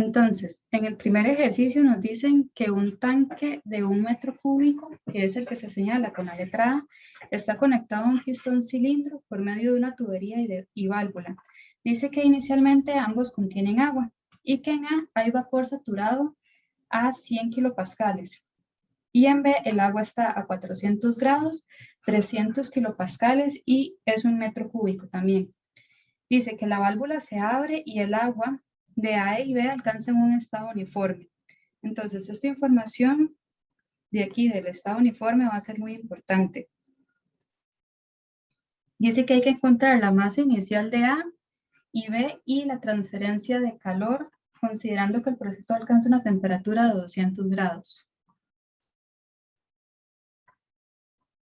Entonces, en el primer ejercicio nos dicen que un tanque de 1 metro cúbico, que es el que se señala con la letra A, está conectado a un pistón cilindro por medio de una tubería y válvula. Dice que inicialmente ambos contienen agua y que en A hay vapor saturado a 100 kilopascales y en B el agua está a 400 grados, 300 kilopascales y es 1 metro cúbico también. Dice que la válvula se abre y el agua de A y B alcanzan un estado uniforme. Entonces, esta información de aquí del estado uniforme va a ser muy importante. Dice que hay que encontrar la masa inicial de A y B y la transferencia de calor, considerando que el proceso alcanza una temperatura de 200 grados.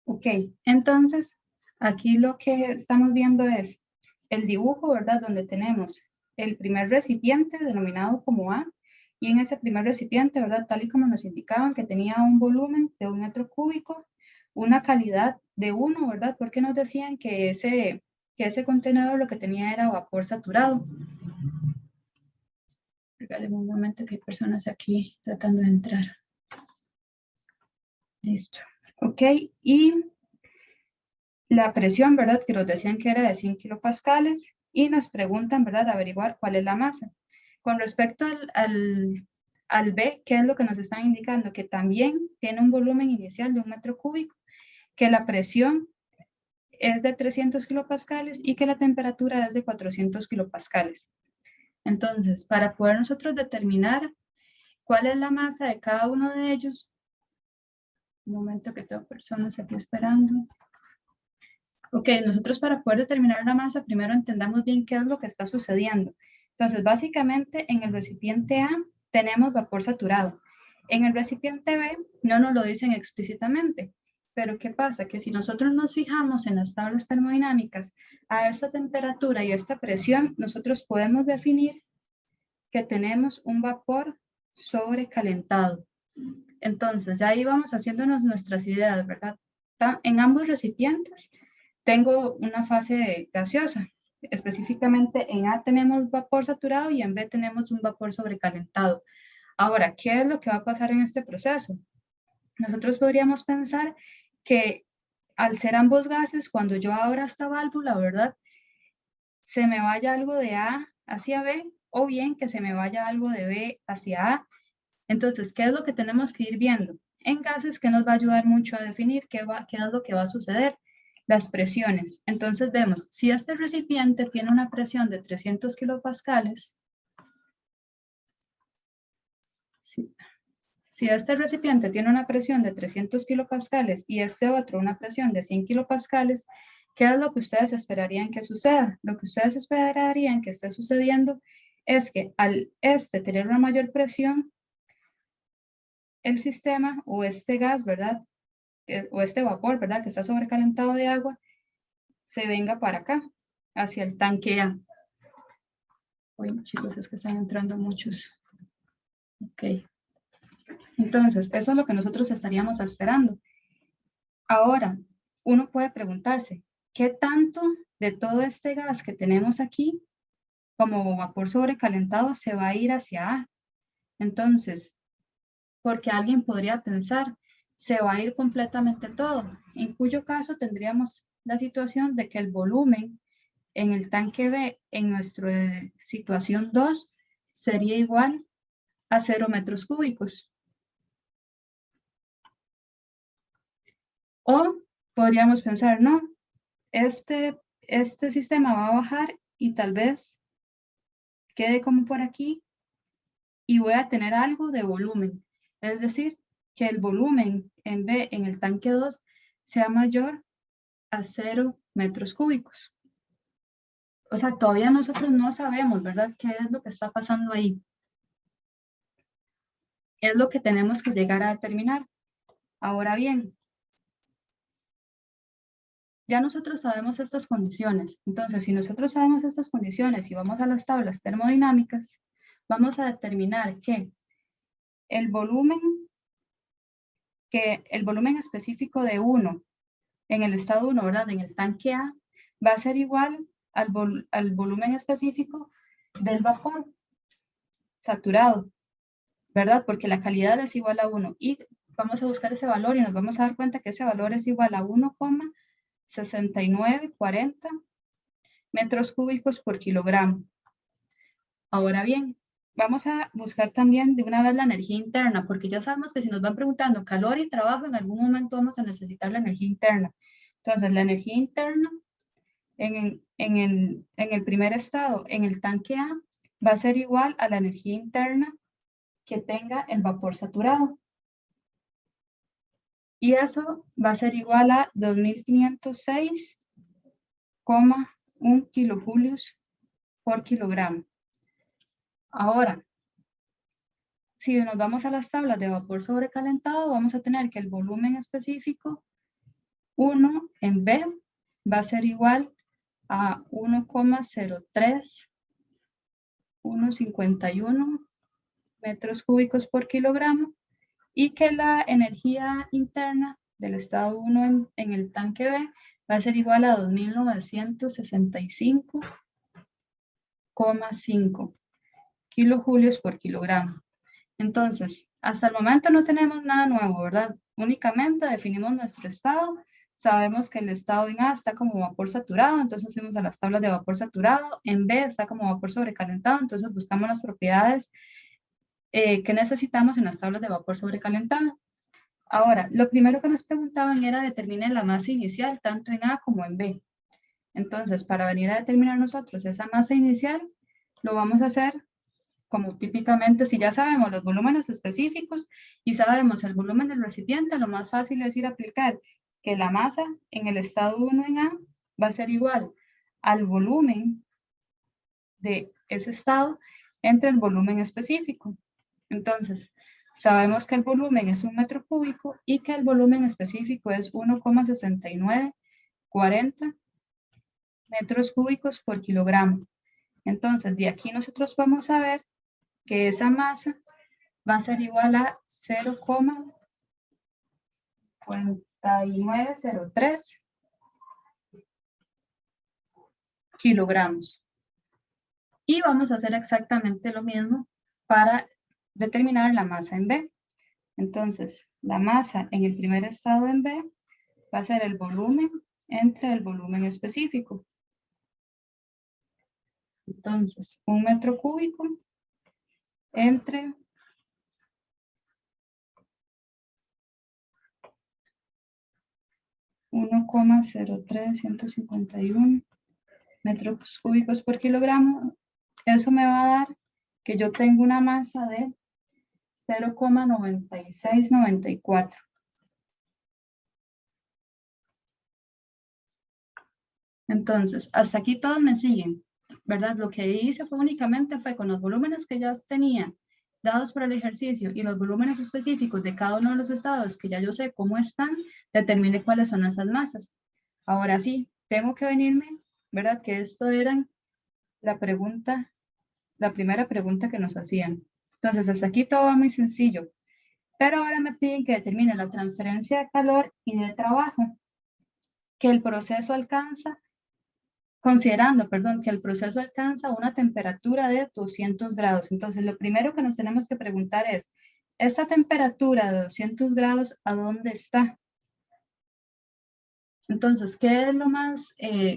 Ok, entonces, aquí lo que estamos viendo es el dibujo, ¿verdad? Donde tenemos el primer recipiente denominado como A, y en ese primer recipiente, ¿verdad? Tal y como nos indicaban que tenía un volumen de 1 metro cúbico, una calidad de 1, ¿verdad? Porque nos decían que ese contenedor lo que tenía era vapor saturado. Regáleme un momento que hay personas aquí tratando de entrar. Listo. Ok, y la presión, ¿verdad? Que nos decían que era de 100 kilopascales y nos preguntan, ¿verdad? Averiguar cuál es la masa. Con respecto al B, ¿qué es lo que nos están indicando? Que también tiene un volumen inicial de 1 metro cúbico, que la presión es de 300 kilopascales y que la temperatura es de 400 kilopascales. Entonces, para poder nosotros determinar cuál es la masa de cada uno de ellos, un momento que tengo personas aquí esperando. Ok, nosotros para poder determinar la masa, primero entendamos bien qué es lo que está sucediendo. Entonces, básicamente, en el recipiente A tenemos vapor saturado. En el recipiente B no nos lo dicen explícitamente, pero ¿qué pasa? Que si nosotros nos fijamos en las tablas termodinámicas a esta temperatura y esta presión, nosotros podemos definir que tenemos un vapor sobrecalentado. Entonces, ya ahí vamos haciéndonos nuestras ideas, ¿verdad? En ambos recipientes tengo una fase gaseosa. Específicamente en A tenemos vapor saturado y en B tenemos un vapor sobrecalentado. Ahora, ¿qué es lo que va a pasar en este proceso? Nosotros podríamos pensar que al ser ambos gases, cuando yo abra esta válvula, ¿verdad? Se me vaya algo de A hacia B o bien que se me vaya algo de B hacia A. Entonces, ¿qué es lo que tenemos que ir viendo? En gases, ¿qué nos va a ayudar mucho a definir qué es lo que va a suceder? Las presiones. Entonces vemos, si este recipiente tiene una presión de 300 kilopascales, si este recipiente tiene una presión de 300 kilopascales y este otro una presión de 100 kilopascales, ¿qué es lo que ustedes esperarían que suceda? Lo que ustedes esperarían que esté sucediendo es que al tener una mayor presión, el sistema o este gas, ¿verdad? O este vapor, ¿verdad? Que está sobrecalentado de agua, se venga para acá, hacia el tanque A. Uy, chicos, es que están entrando muchos. Ok. Entonces, eso es lo que nosotros estaríamos esperando. Ahora, uno puede preguntarse, ¿qué tanto de todo este gas que tenemos aquí, como vapor sobrecalentado, se va a ir hacia A? Entonces, porque alguien podría pensar, se va a ir completamente todo, en cuyo caso tendríamos la situación de que el volumen en el tanque B, en nuestra situación 2, sería igual a 0 metros cúbicos. O podríamos pensar, no, este sistema va a bajar y tal vez quede como por aquí y voy a tener algo de volumen. Es decir, que el volumen en B, en el tanque 2, sea mayor a 0 metros cúbicos. O sea, todavía nosotros no sabemos, ¿verdad? ¿Qué es lo que está pasando ahí? Es lo que tenemos que llegar a determinar. Ahora bien, ya nosotros sabemos estas condiciones. Entonces, si nosotros sabemos estas condiciones y vamos a las tablas termodinámicas, vamos a determinar que el volumen específico de 1 en el estado 1, ¿verdad? En el tanque A, va a ser igual al volumen específico del vapor. saturado, ¿verdad? Porque la calidad es igual a 1 y vamos a buscar ese valor y nos vamos a dar cuenta que ese valor es igual a 1,6940 metros cúbicos por kilogramo. Ahora bien, vamos a buscar también de una vez la energía interna, porque ya sabemos que si nos van preguntando calor y trabajo, en algún momento vamos a necesitar la energía interna. Entonces, la energía interna en el primer estado, en el tanque A, va a ser igual a la energía interna que tenga el vapor saturado. Y eso va a ser igual a 2506,1 kilojulios por kilogramo. Ahora, si nos vamos a las tablas de vapor sobrecalentado, vamos a tener que el volumen específico 1 en B va a ser igual a 1,03151 metros cúbicos por kilogramo y que la energía interna del estado 1 en el tanque B va a ser igual a 2965,5 kilojulios por kilogramo. Entonces, hasta el momento no tenemos nada nuevo, ¿verdad? Únicamente definimos nuestro estado. Sabemos que el estado en A está como vapor saturado, entonces fuimos a las tablas de vapor saturado. En B está como vapor sobrecalentado, entonces buscamos las propiedades que necesitamos en las tablas de vapor sobrecalentado. Ahora, lo primero que nos preguntaban era determinar la masa inicial, tanto en A como en B. Entonces, para venir a determinar nosotros esa masa inicial, lo vamos a hacer como típicamente, si ya sabemos los volúmenes específicos y sabemos el volumen del recipiente, lo más fácil es ir a aplicar que la masa en el estado 1 en A va a ser igual al volumen de ese estado entre el volumen específico. Entonces, sabemos que el volumen es 1 metro cúbico y que el volumen específico es 1,6940 metros cúbicos por kilogramo. Entonces, de aquí nosotros vamos a ver que esa masa va a ser igual a 0,5903 kilogramos. Y vamos a hacer exactamente lo mismo para determinar la masa en B. Entonces, la masa en el primer estado en B va a ser el volumen entre el volumen específico. Entonces, 1 metro cúbico entre 1,03151 metros cúbicos por kilogramo. Eso me va a dar que yo tengo una masa de 0,9694. Entonces, hasta aquí todos me siguen, ¿verdad? Lo que hice fue únicamente con los volúmenes que ya tenía dados por el ejercicio y los volúmenes específicos de cada uno de los estados que ya yo sé cómo están, determine cuáles son esas masas. Ahora sí, tengo que venirme, ¿verdad? Que esto era la primera pregunta que nos hacían. Entonces, hasta aquí todo va muy sencillo. Pero ahora me piden que determine la transferencia de calor y de trabajo, que el proceso alcanza, considerando, perdón, que el proceso alcanza una temperatura de 200 grados. Entonces, lo primero que nos tenemos que preguntar es, ¿esta temperatura de 200 grados a dónde está? Entonces, ¿qué es lo más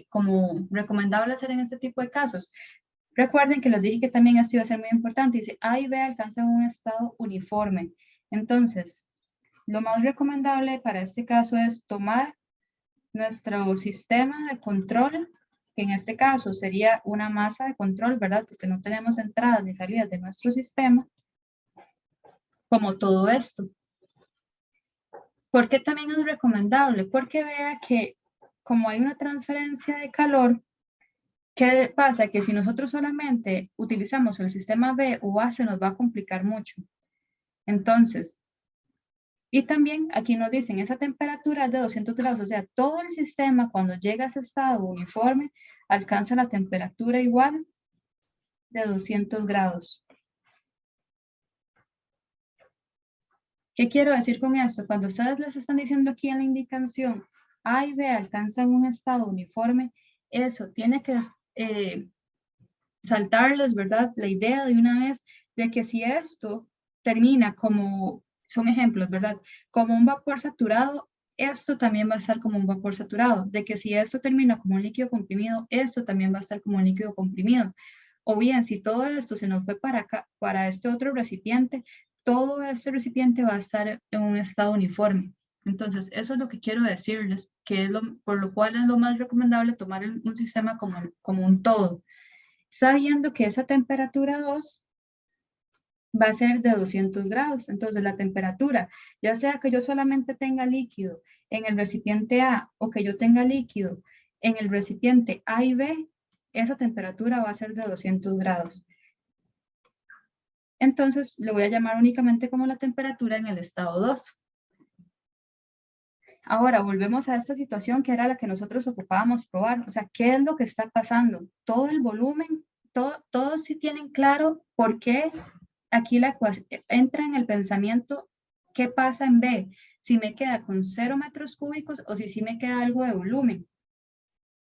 como recomendable hacer en este tipo de casos? Recuerden que les dije que también esto iba a ser muy importante. Dice, A y B alcanzan un estado uniforme. Entonces, lo más recomendable para este caso es tomar nuestro sistema de control, que en este caso sería una masa de control, ¿verdad? Porque no tenemos entradas ni salidas de nuestro sistema, como todo esto. ¿Por qué también es recomendable? Porque vea que como hay una transferencia de calor, ¿qué pasa? Que si nosotros solamente utilizamos el sistema B o A, se nos va a complicar mucho. Entonces, y también aquí nos dicen esa temperatura es de 200 grados, o sea, todo el sistema cuando llega a ese estado uniforme alcanza la temperatura igual de 200 grados. ¿Qué quiero decir con esto? Cuando ustedes les están diciendo aquí en la indicación A y B alcanzan un estado uniforme, eso tiene que saltarles, ¿verdad? La idea de una vez de que si esto termina como, son ejemplos, ¿verdad? Como un vapor saturado, esto también va a estar como un vapor saturado. De que si esto termina como un líquido comprimido, esto también va a estar como un líquido comprimido. O bien, si todo esto se nos fue para acá, para este otro recipiente, todo este recipiente va a estar en un estado uniforme. Entonces, eso es lo que quiero decirles, que es por lo cual es lo más recomendable tomar un sistema como un todo, sabiendo que esa temperatura 2 va a ser de 200 grados. Entonces, la temperatura, ya sea que yo solamente tenga líquido en el recipiente A o que yo tenga líquido en el recipiente A y B, esa temperatura va a ser de 200 grados. Entonces, lo voy a llamar únicamente como la temperatura en el estado 2. Ahora, volvemos a esta situación que era la que nosotros ocupábamos probar. O sea, ¿qué es lo que está pasando? Todo el volumen, todos sí tienen claro por qué aquí la ecuación entra en el pensamiento, ¿qué pasa en B? Si me queda con 0 metros cúbicos o si sí me queda algo de volumen.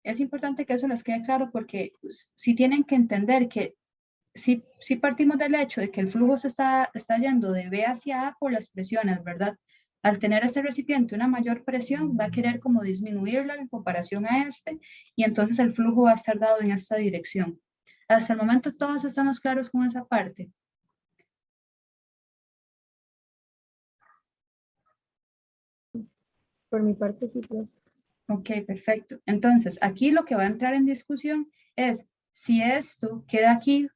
Es importante que eso les quede claro porque si tienen que entender que si partimos del hecho de que el flujo se está yendo de B hacia A por las presiones, ¿verdad? Al tener este recipiente una mayor presión, va a querer como disminuirla en comparación a este, y entonces el flujo va a estar dado en esta dirección. Hasta el momento todos estamos claros con esa parte. Por mi parte, sí, profe. Ok, perfecto. Entonces, aquí lo que va a entrar en discusión es si esto queda aquí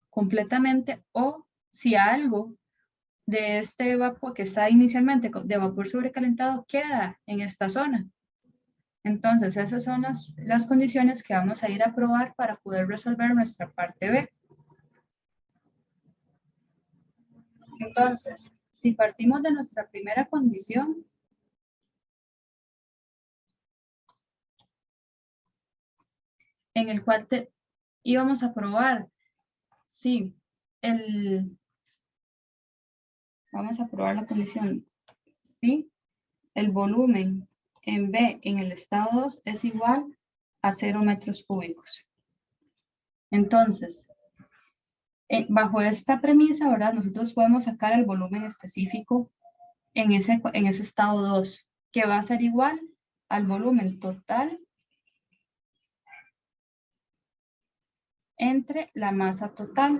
completamente o si algo de este vapor que está inicialmente de vapor sobrecalentado queda en esta zona. Entonces, esas son las condiciones que vamos a ir a probar para poder resolver nuestra parte B. Entonces, si partimos de nuestra primera condición, en el cual íbamos a probar si vamos a probar la condición, si el volumen en B en el estado 2 es igual a 0 metros cúbicos. Entonces, bajo esta premisa, ¿verdad? Nosotros podemos sacar el volumen específico en ese estado 2, que va a ser igual al volumen total entre la masa total.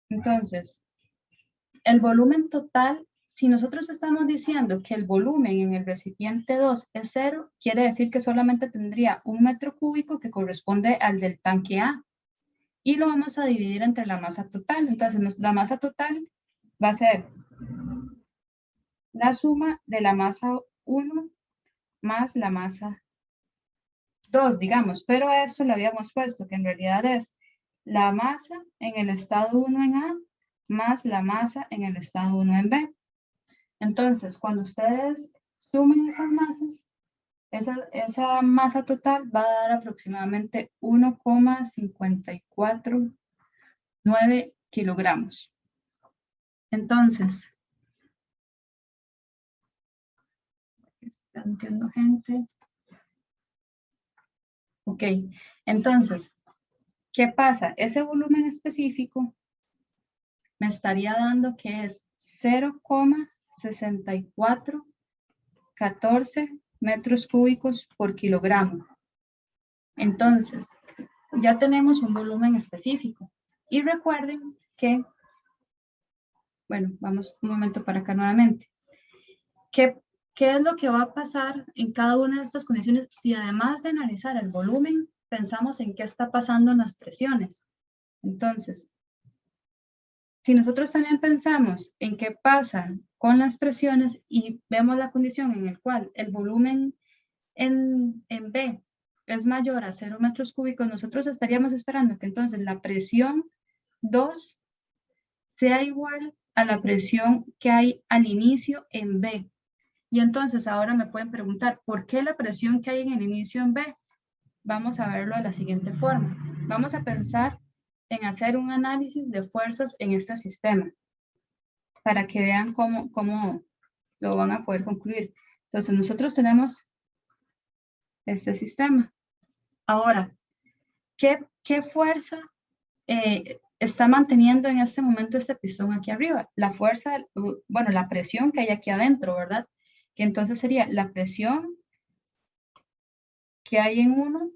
Entonces, el volumen total, si nosotros estamos diciendo que el volumen en el recipiente 2 es 0, quiere decir que solamente tendría 1 metro cúbico que corresponde al del tanque A. Y lo vamos a dividir entre la masa total. Entonces, la masa total va a ser la suma de la masa 1 más la masa 2, digamos. Pero a esto le habíamos puesto que en realidad es la masa en el estado 1 en A más la masa en el estado 1 en B. Entonces, cuando ustedes sumen esas masas, esa masa total va a dar aproximadamente 1,549 kilogramos. Entonces, ¿están entiendo, gente? Ok, entonces, ¿qué pasa? Ese volumen específico me estaría dando que es 0,6414 metros cúbicos por kilogramo. Entonces, ya tenemos un volumen específico. Y recuerden que, bueno, vamos un momento para acá nuevamente. ¿Qué es lo que va a pasar en cada una de estas condiciones si además de analizar el volumen, pensamos en qué está pasando en las presiones? Entonces, si nosotros también pensamos en qué pasa con las presiones y vemos la condición en la cual el volumen en B es mayor a 0 metros cúbicos, nosotros estaríamos esperando que entonces la presión 2 sea igual a la presión que hay al inicio en B. Y entonces ahora me pueden preguntar, ¿por qué la presión que hay en el inicio en B? Vamos a verlo de la siguiente forma. Vamos a pensar en hacer un análisis de fuerzas en este sistema para que vean cómo lo van a poder concluir. Entonces nosotros tenemos este sistema. Ahora, ¿qué fuerza está manteniendo en este momento este pistón aquí arriba. La fuerza, bueno, la presión que hay aquí adentro, ¿verdad? Que entonces sería la presión que hay en uno.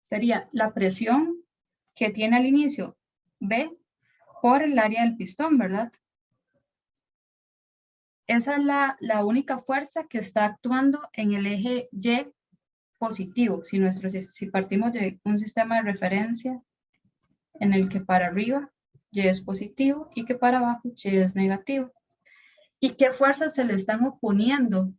Sería la presión que tiene al inicio B por el área del pistón, ¿verdad? Esa es la única fuerza que está actuando en el eje Y positivo. Si partimos de un sistema de referencia en el que para arriba Y es positivo y que para abajo Y es negativo. ¿Y qué fuerzas se le están oponiendo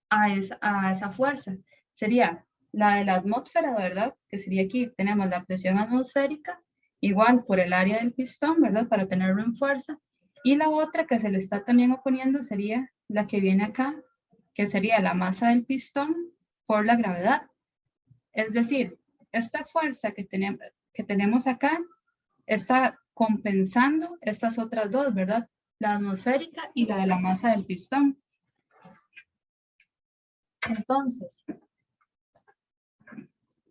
a esa fuerza? Sería la de la atmósfera, ¿verdad? Que sería aquí, tenemos la presión atmosférica, igual por el área del pistón, ¿verdad? Para tenerlo en fuerza. Y la otra que se le está también oponiendo sería la que viene acá, que sería la masa del pistón por la gravedad. Es decir, esta fuerza que tenemos acá está compensando estas otras dos, ¿verdad? La atmosférica y la de la masa del pistón. Entonces,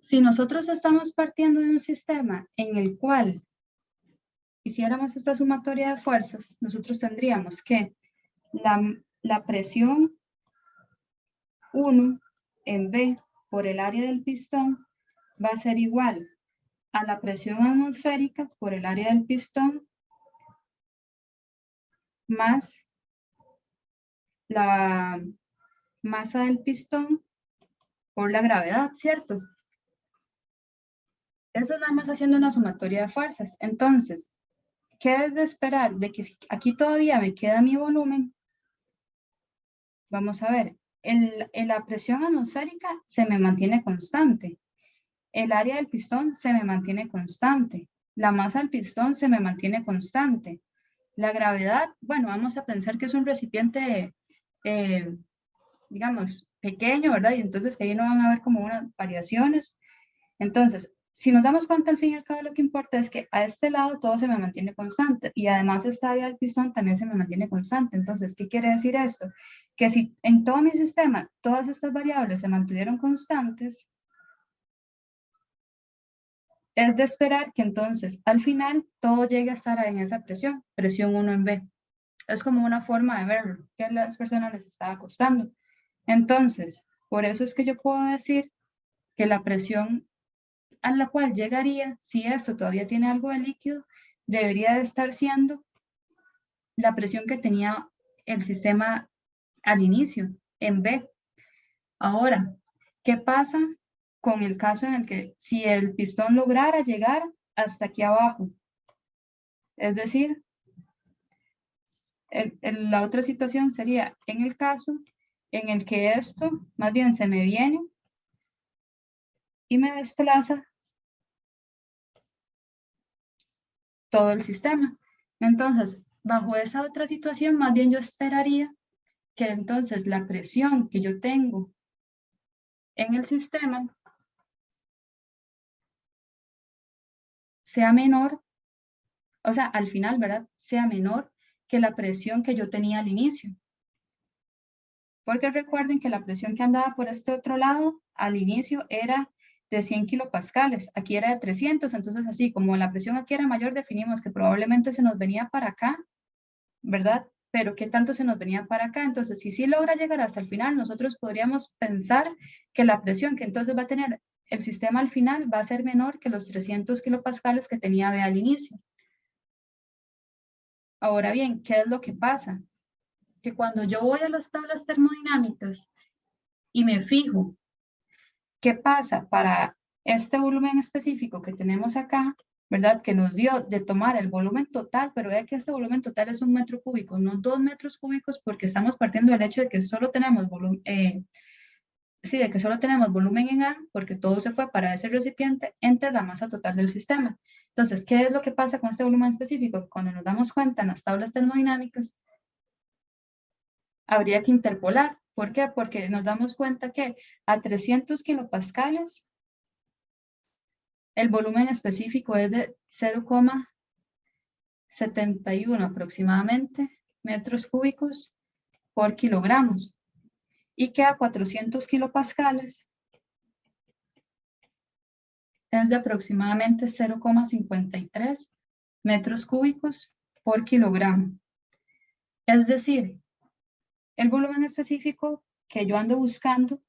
si nosotros estamos partiendo de un sistema en el cual hiciéramos esta sumatoria de fuerzas, nosotros tendríamos que la presión 1 en B por el área del pistón va a ser igual a la presión atmosférica por el área del pistón más la masa del pistón por la gravedad, ¿cierto? Eso es nada más haciendo una sumatoria de fuerzas. Entonces, ¿qué es de esperar? De que si aquí todavía me queda mi volumen, vamos a ver, la presión atmosférica se me mantiene constante. El área del pistón se me mantiene constante. La masa del pistón se me mantiene constante. La gravedad, bueno, vamos a pensar que es un recipiente, digamos, pequeño, ¿verdad? Y entonces que ahí no van a haber como unas variaciones. Entonces, si nos damos cuenta al fin y al cabo, lo que importa es que a este lado todo se me mantiene constante y además esta área del pistón también se me mantiene constante. Entonces, ¿qué quiere decir esto? Que si en todo mi sistema todas estas variables se mantuvieron constantes, es de esperar que entonces al final todo llegue a estar en esa presión 1 en B. Es como una forma de verlo, que a las personas les estaba costando. Entonces, por eso es que yo puedo decir que la presión a la cual llegaría, si esto todavía tiene algo de líquido, debería de estar siendo la presión que tenía el sistema al inicio, en B. Ahora, ¿qué pasa con el caso en el que si el pistón lograra llegar hasta aquí abajo? Es decir, la otra situación sería en el caso en el que esto más bien se me viene y me desplaza todo el sistema. Entonces, bajo esa otra situación, más bien yo esperaría que entonces la presión que yo tengo en el sistema sea menor, o sea, al final, ¿verdad? Sea menor que la presión que yo tenía al inicio. Porque recuerden que la presión que andaba por este otro lado al inicio era de 100 kilopascales, aquí era de 300, entonces así como la presión aquí era mayor, definimos que probablemente se nos venía para acá, ¿verdad? Pero ¿qué tanto se nos venía para acá? Entonces, si sí logra llegar hasta el final, nosotros podríamos pensar que la presión que entonces va a tener el sistema al final va a ser menor que los 300 kilopascales que tenía B al inicio. Ahora bien, ¿qué es lo que pasa? Que cuando yo voy a las tablas termodinámicas y me fijo qué pasa para este volumen específico que tenemos acá, ¿verdad? Que nos dio de tomar el volumen total, pero vea que este volumen total es 1 metro cúbico, no 2 metros cúbicos, porque estamos partiendo del hecho de que solo tenemos volumen, de que solo tenemos volumen en A, porque todo se fue para ese recipiente entre la masa total del sistema. Entonces, ¿qué es lo que pasa con este volumen específico? Cuando nos damos cuenta en las tablas termodinámicas, habría que interpolar. ¿Por qué? Porque nos damos cuenta que a 300 kilopascales el volumen específico es de 0,71 aproximadamente metros cúbicos por kilogramos. y que a 400 kilopascales es de aproximadamente 0,53 metros cúbicos por kilogramo. Es decir, el volumen específico que yo ando buscando,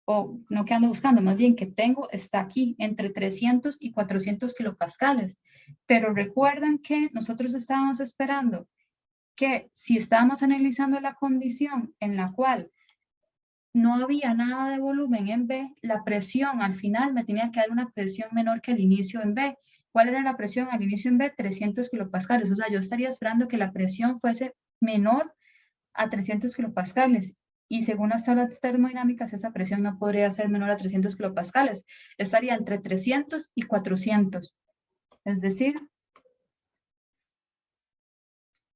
o no que ando buscando, más bien que tengo, está aquí, entre 300 y 400 kilopascales. Pero recuerdan que nosotros estábamos esperando que si estábamos analizando la condición en la cual no había nada de volumen en B, la presión al final me tenía que dar una presión menor que el inicio en B. ¿Cuál era la presión al inicio en B? 300 kilopascales. O sea, yo estaría esperando que la presión fuese menor a 300 kilopascales. Y según las tablas termodinámicas, esa presión no podría ser menor a 300 kilopascales. Estaría entre 300 y 400. Es decir,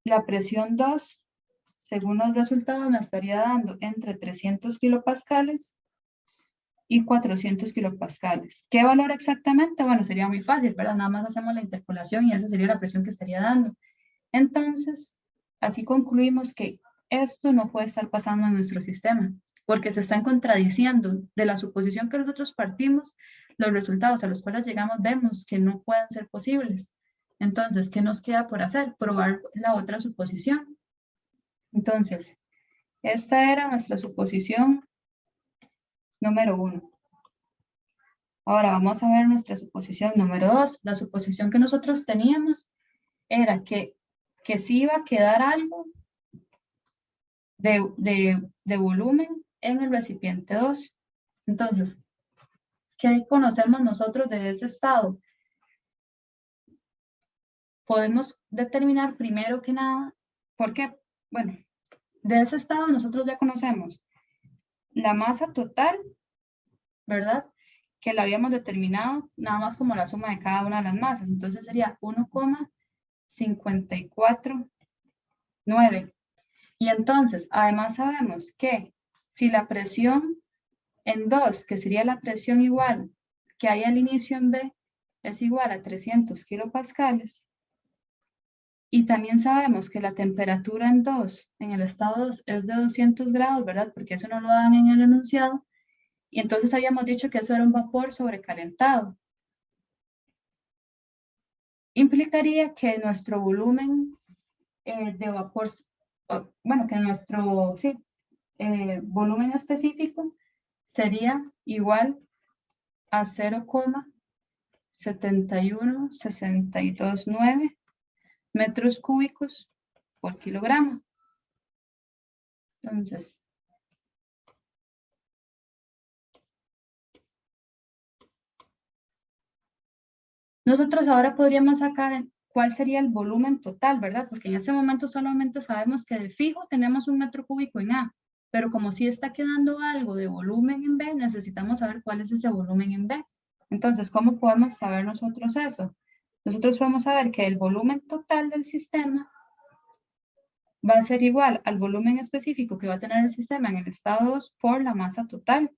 la presión 2, según los resultados, me estaría dando entre 300 kilopascales y 400 kilopascales. ¿Qué valor exactamente? Bueno, sería muy fácil, ¿verdad? Nada más hacemos la interpolación y esa sería la presión que estaría dando. Entonces, así concluimos que esto no puede estar pasando en nuestro sistema, porque se están contradiciendo de la suposición que nosotros partimos, los resultados a los cuales llegamos vemos que no pueden ser posibles. Entonces, ¿qué nos queda por hacer? Probar la otra suposición. Entonces, esta era nuestra suposición número 1. Ahora vamos a ver nuestra suposición número 2. La suposición que nosotros teníamos era que sí iba a quedar algo de volumen en el recipiente 2. Entonces, ¿qué conocemos nosotros de ese estado? Podemos determinar primero que nada, porque, bueno, de ese estado nosotros ya conocemos la masa total, ¿verdad? Que la habíamos determinado nada más como la suma de cada una de las masas. Entonces sería 1,549. Y entonces, además sabemos que si la presión en 2, que sería la presión igual que hay al inicio en B, es igual a 300 kilopascales, y también sabemos que la temperatura en 2, en el estado 2, es de 200 grados, ¿verdad? Porque eso no lo dan en el enunciado. Y entonces habíamos dicho que eso era un vapor sobrecalentado. Implicaría que nuestro volumen de vapor, bueno, que nuestro volumen específico sería igual a 0,71629 metros cúbicos por kilogramo. Entonces, nosotros ahora podríamos sacar cuál sería el volumen total, ¿verdad? Porque en este momento solamente sabemos que de fijo tenemos un metro cúbico en A, pero como si está quedando algo de volumen en B, necesitamos saber cuál es ese volumen en B. Entonces, ¿cómo podemos saber nosotros eso? Nosotros podemos saber que el volumen total del sistema va a ser igual al volumen específico que va a tener el sistema en el estado 2 por la masa total.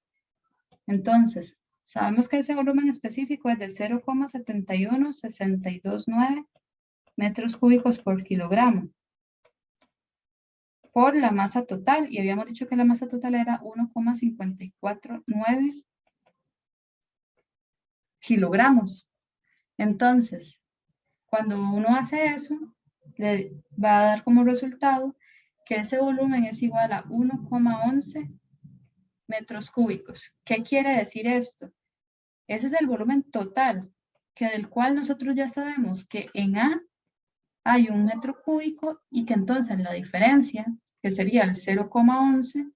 Entonces, sabemos que ese volumen específico es de 0,71629 metros cúbicos por kilogramo por la masa total, y habíamos dicho que la masa total era 1,549 kilogramos. Entonces, cuando uno hace eso, le va a dar como resultado que ese volumen es igual a 1,11 metros cúbicos. ¿Qué quiere decir esto? Ese es el volumen total, que del cual nosotros ya sabemos que en A hay un metro cúbico y que entonces la diferencia, que sería el 0,11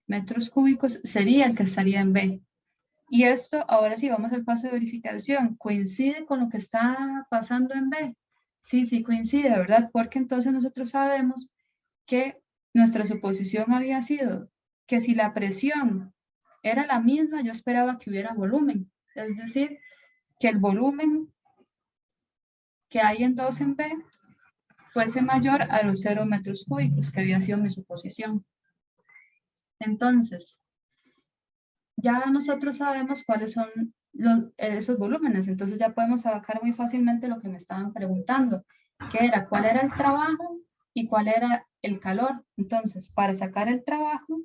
metros cúbicos, sería el que estaría en B. Y esto, ahora sí, vamos al paso de verificación. ¿Coincide con lo que está pasando en B? Sí, sí coincide, ¿verdad? Porque entonces nosotros sabemos que nuestra suposición había sido que si la presión era la misma, yo esperaba que hubiera volumen. Es decir, que el volumen que hay en 2 en B fuese mayor a los 0 metros cúbicos, que había sido mi suposición. Entonces, ya nosotros sabemos cuáles son esos volúmenes, entonces ya podemos sacar muy fácilmente lo que me estaban preguntando, que era cuál era el trabajo y cuál era el calor. Entonces, para sacar el trabajo,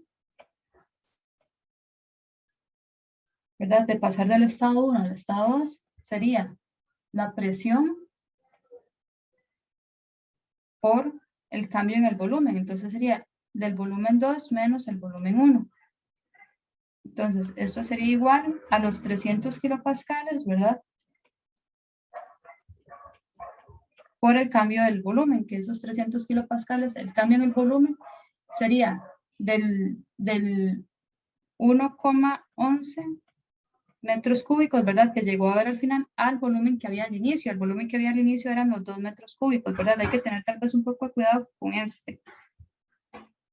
¿verdad? De pasar del estado 1 al estado 2 sería la presión por el cambio en el volumen. Entonces sería del volumen 2 menos el volumen 1. Entonces, esto sería igual a los 300 kilopascales, ¿verdad? Por el cambio del volumen, que esos 300 kilopascales, el cambio en el volumen sería del 1,11 metros cúbicos, ¿verdad? Que llegó a ver al final al volumen que había al inicio. El volumen que había al inicio eran los 2 metros cúbicos, ¿verdad? Hay que tener tal vez un poco de cuidado con este,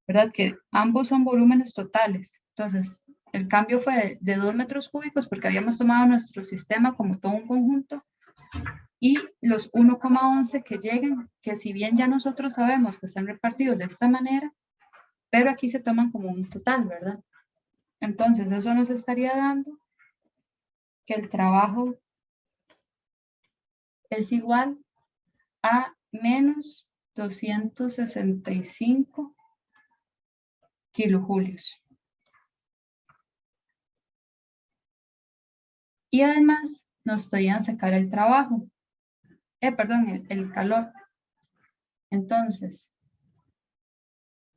¿verdad? Que ambos son volúmenes totales. Entonces, el cambio fue de 2 metros cúbicos porque habíamos tomado nuestro sistema como todo un conjunto y los 1,11 que llegan, que si bien ya nosotros sabemos que están repartidos de esta manera, pero aquí se toman como un total, ¿verdad? Entonces, eso nos estaría dando que el trabajo es igual a menos 265 kilojulios. Y además nos podían sacar el trabajo, perdón, el calor. Entonces,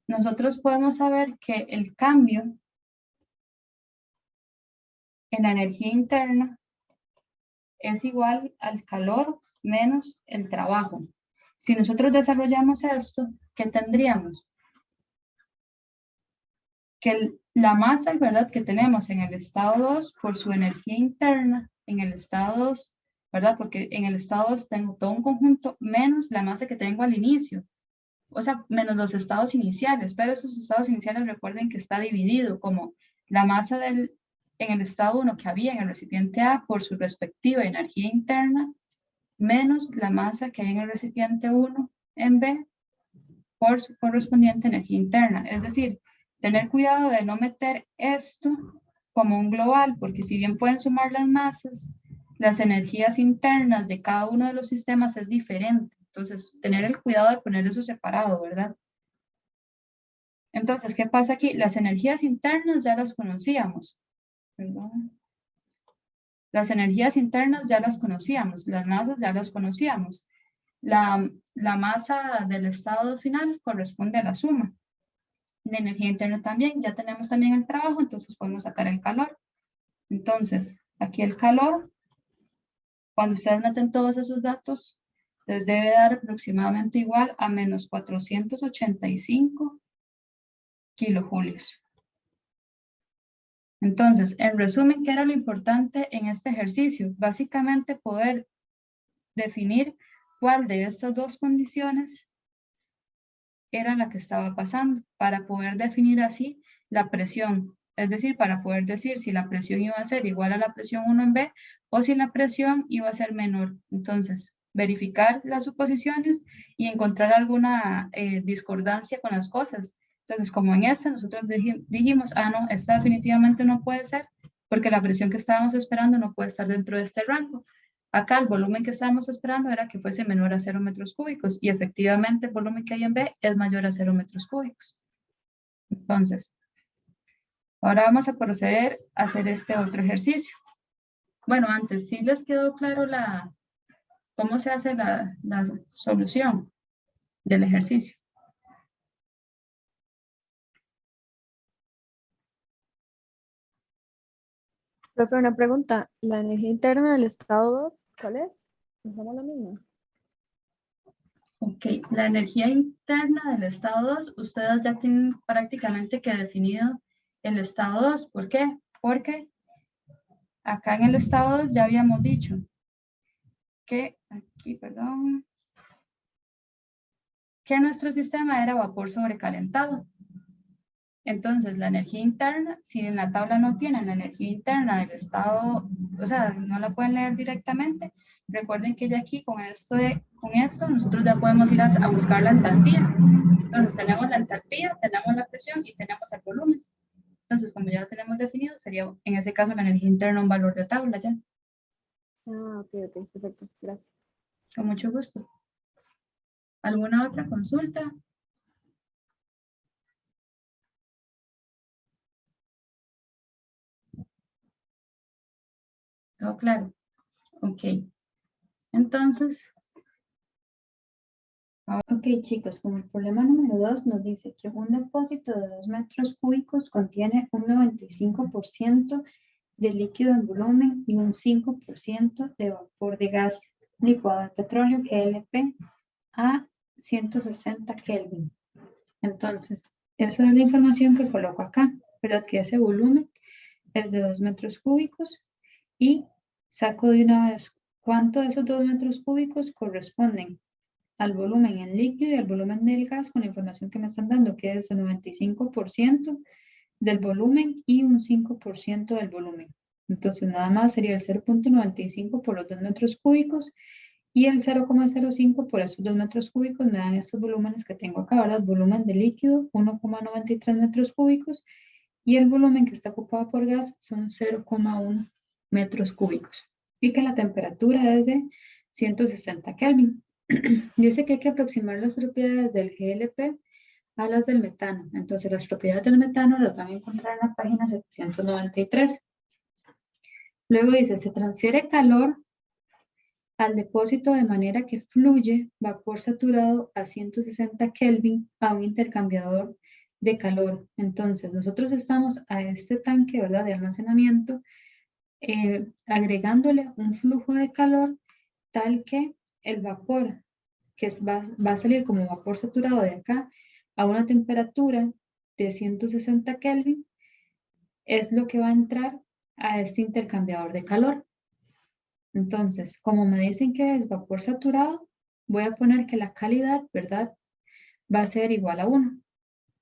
nosotros podemos saber que el cambio en la energía interna es igual al calor menos el trabajo. Si nosotros desarrollamos esto, ¿qué tendríamos? Que la masa, ¿verdad?, que tenemos en el estado 2 por su energía interna, en el estado 2, ¿verdad? Porque en el estado 2 tengo todo un conjunto menos la masa que tengo al inicio, o sea, menos los estados iniciales, pero esos estados iniciales recuerden que está dividido como la masa en el estado 1 que había en el recipiente A por su respectiva energía interna, menos la masa que hay en el recipiente 1 en B por su correspondiente energía interna. Es decir, tener cuidado de no meter esto como un global, porque si bien pueden sumar las masas, las energías internas de cada uno de los sistemas es diferente. Entonces, tener el cuidado de poner eso separado, ¿verdad? Entonces, ¿qué pasa aquí? Las energías internas ya las conocíamos, ¿perdón? Las energías internas ya las conocíamos, las masas ya las conocíamos. La masa del estado final corresponde a la suma. La energía interna también, ya tenemos también el trabajo, entonces podemos sacar el calor. Entonces, aquí el calor, cuando ustedes meten todos esos datos, les debe dar aproximadamente igual a menos 485 kilojulios. Entonces, en resumen, ¿qué era lo importante en este ejercicio? Básicamente poder definir cuál de estas dos condiciones era la que estaba pasando para poder definir así la presión. Es decir, para poder decir si la presión iba a ser igual a la presión 1 en B o si la presión iba a ser menor. Entonces, verificar las suposiciones y encontrar alguna discordancia con las cosas. Entonces, como en esta nosotros dijimos, no, esta definitivamente no puede ser porque la presión que estábamos esperando no puede estar dentro de este rango. Acá el volumen que estábamos esperando era que fuese menor a 0 metros cúbicos y efectivamente el volumen que hay en B es mayor a 0 metros cúbicos. Entonces, ahora vamos a proceder a hacer este otro ejercicio. Bueno, antes, ¿sí les quedó claro cómo se hace la solución del ejercicio? Profe, una pregunta. ¿La energía interna del estado 2, cuál es? ¿No somos la misma? Ok, la energía interna del estado 2, ustedes ya tienen prácticamente que definido el estado 2. ¿Por qué? Porque acá en el estado 2 ya habíamos dicho que, aquí, perdón, que nuestro sistema era vapor sobrecalentado. Entonces, la energía interna, si en la tabla no tienen la energía interna del estado, o sea, no la pueden leer directamente, recuerden que ya aquí con esto nosotros ya podemos ir a buscar la entalpía. Entonces, tenemos la entalpía, tenemos la presión y tenemos el volumen. Entonces, como ya lo tenemos definido, sería en ese caso la energía interna un valor de tabla ya. Ok, perfecto, gracias. Con mucho gusto. ¿Alguna otra consulta? ¿Todo claro? Ok. Entonces, ok chicos, como el problema número 2 nos dice que un depósito de 2 metros cúbicos contiene un 95% de líquido en volumen y un 5% de vapor de gas licuado de petróleo GLP a 160 Kelvin. Entonces, esa es la información que coloco acá, ¿verdad? Que ese volumen es de 2 metros cúbicos y saco de una vez cuánto de esos 2 metros cúbicos corresponden al volumen en líquido y al volumen del gas con la información que me están dando, que es el 95% del volumen y un 5% del volumen. Entonces, nada más sería el 0.95 por los 2 metros cúbicos y el 0,05 por esos 2 metros cúbicos me dan estos volúmenes que tengo acá, ¿verdad? Volumen de líquido, 1,93 metros cúbicos y el volumen que está ocupado por gas son 0,1 metros cúbicos y que la temperatura es de 160 Kelvin. Dice que hay que aproximar las propiedades del GLP a las del metano. Entonces, las propiedades del metano las van a encontrar en la página 793. Luego dice, se transfiere calor al depósito de manera que fluye vapor saturado a 160 Kelvin a un intercambiador de calor. Entonces, nosotros estamos a este tanque, ¿verdad?, de almacenamiento, agregándole un flujo de calor tal que el vapor que va a salir como vapor saturado de acá a una temperatura de 160 Kelvin es lo que va a entrar a este intercambiador de calor. Entonces, como me dicen que es vapor saturado, voy a poner que la calidad, ¿verdad?, va a ser igual a 1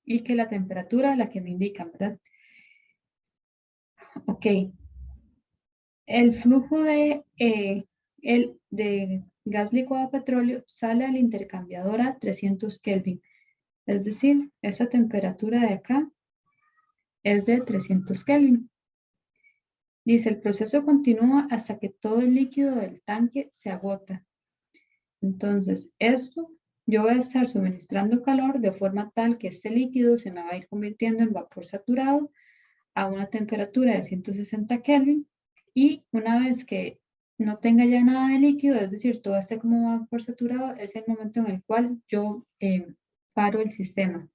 y que la temperatura, la que me indican, ¿verdad? Ok. El flujo de gas licuado a petróleo sale al intercambiador a 300 Kelvin. Es decir, esta temperatura de acá es de 300 Kelvin. Dice, el proceso continúa hasta que todo el líquido del tanque se agota. Entonces, esto yo voy a estar suministrando calor de forma tal que este líquido se me va a ir convirtiendo en vapor saturado a una temperatura de 160 Kelvin y una vez que no tenga ya nada de líquido, es decir, todo esté como vapor saturado, es el momento en el cual yo paro el sistema.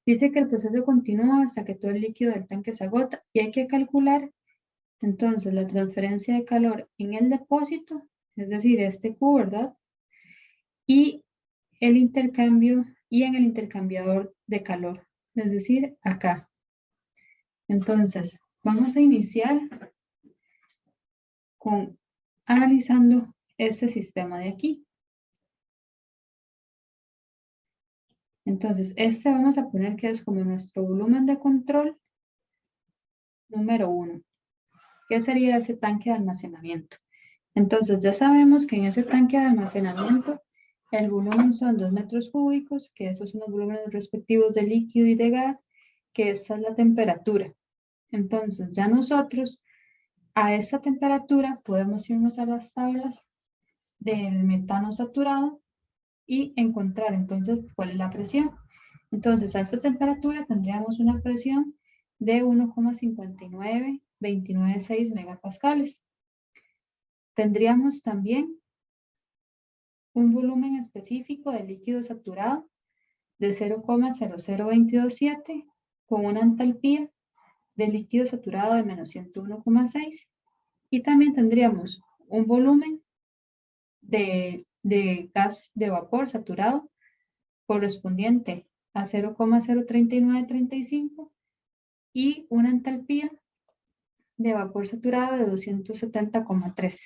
Dice que el proceso continúa hasta que todo el líquido del tanque se agota y hay que calcular entonces la transferencia de calor en el depósito, es decir, este Q, ¿verdad? Y el intercambio y en el intercambiador de calor, es decir, acá. Entonces, vamos a iniciar con analizando este sistema de aquí. Entonces, este vamos a poner que es como nuestro volumen de control número 1. ¿Qué sería ese tanque de almacenamiento? Entonces, ya sabemos que en ese tanque de almacenamiento el volumen son 2 metros cúbicos, que esos son los volúmenes respectivos de líquido y de gas, que esa es la temperatura. Entonces, ya nosotros a esa temperatura podemos irnos a las tablas del metano saturado y encontrar entonces cuál es la presión. Entonces, a esta temperatura tendríamos una presión de 1,59296 megapascales. Tendríamos también un volumen específico de líquido saturado de 0,00227 con una entalpía de líquido saturado de menos 101,6 y también tendríamos un volumen de gas de vapor saturado correspondiente a 0,03935 y una entalpía de vapor saturado de 270,13.